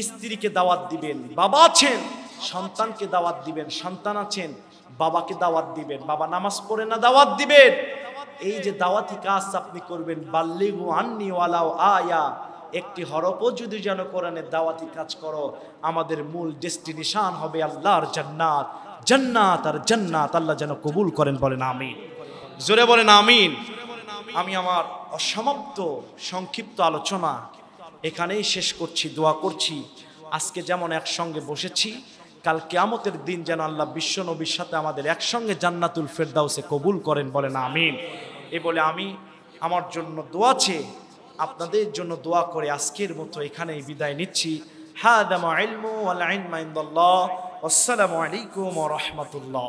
স্ত্রীকে দাওয়াত দিবেন। বাবা আছেন, সন্তানকে দাওয়াত দিবেন। সন্তান আছেন, বাবাকে দাওয়াত দিবেন। বাবা নামাজ পড়ে না, দাওয়াত দিবেন। এই যে দাওয়াতি কাজ আপনি করবেন, বাল্লিগু আন্নি ওয়ালাউ আয়া, একটি হরফও যদি যেন কোরআনের দাওয়াতি কাজ করো, আমাদের মূল ডেস্টিনেশন হবে আল্লাহর জান্নাত। জান্নাত আর জান্নাত আল্লাহ যেন কবুল করেন, বলেন আমিন। জোরে বলেন আমিন। আমি আমার অসমাপ্ত সংক্ষিপ্ত আলোচনা এখানেই শেষ করছি, দোয়া করছি আজকে যেমন একসঙ্গে বসেছি, কাল কিয়ামতের দিন যেন আল্লাহ বিশ্ব নবীর সাথে আমাদের একসঙ্গে জান্নাতুল ফেরদাউসে কবুল করেন, বলেন আমিন। এ বলে আমি আমার জন্য দোয়া চেয়ে আপনাদের জন্য দোয়া করে আজকের মতো এখানেই বিদায় নিচ্ছি। হাদা মা ইলমু ওয়াল ইলমু ইনদাল্লাহ। আসসালামু আলাইকুম ওয়া রাহমাতুল্লাহ।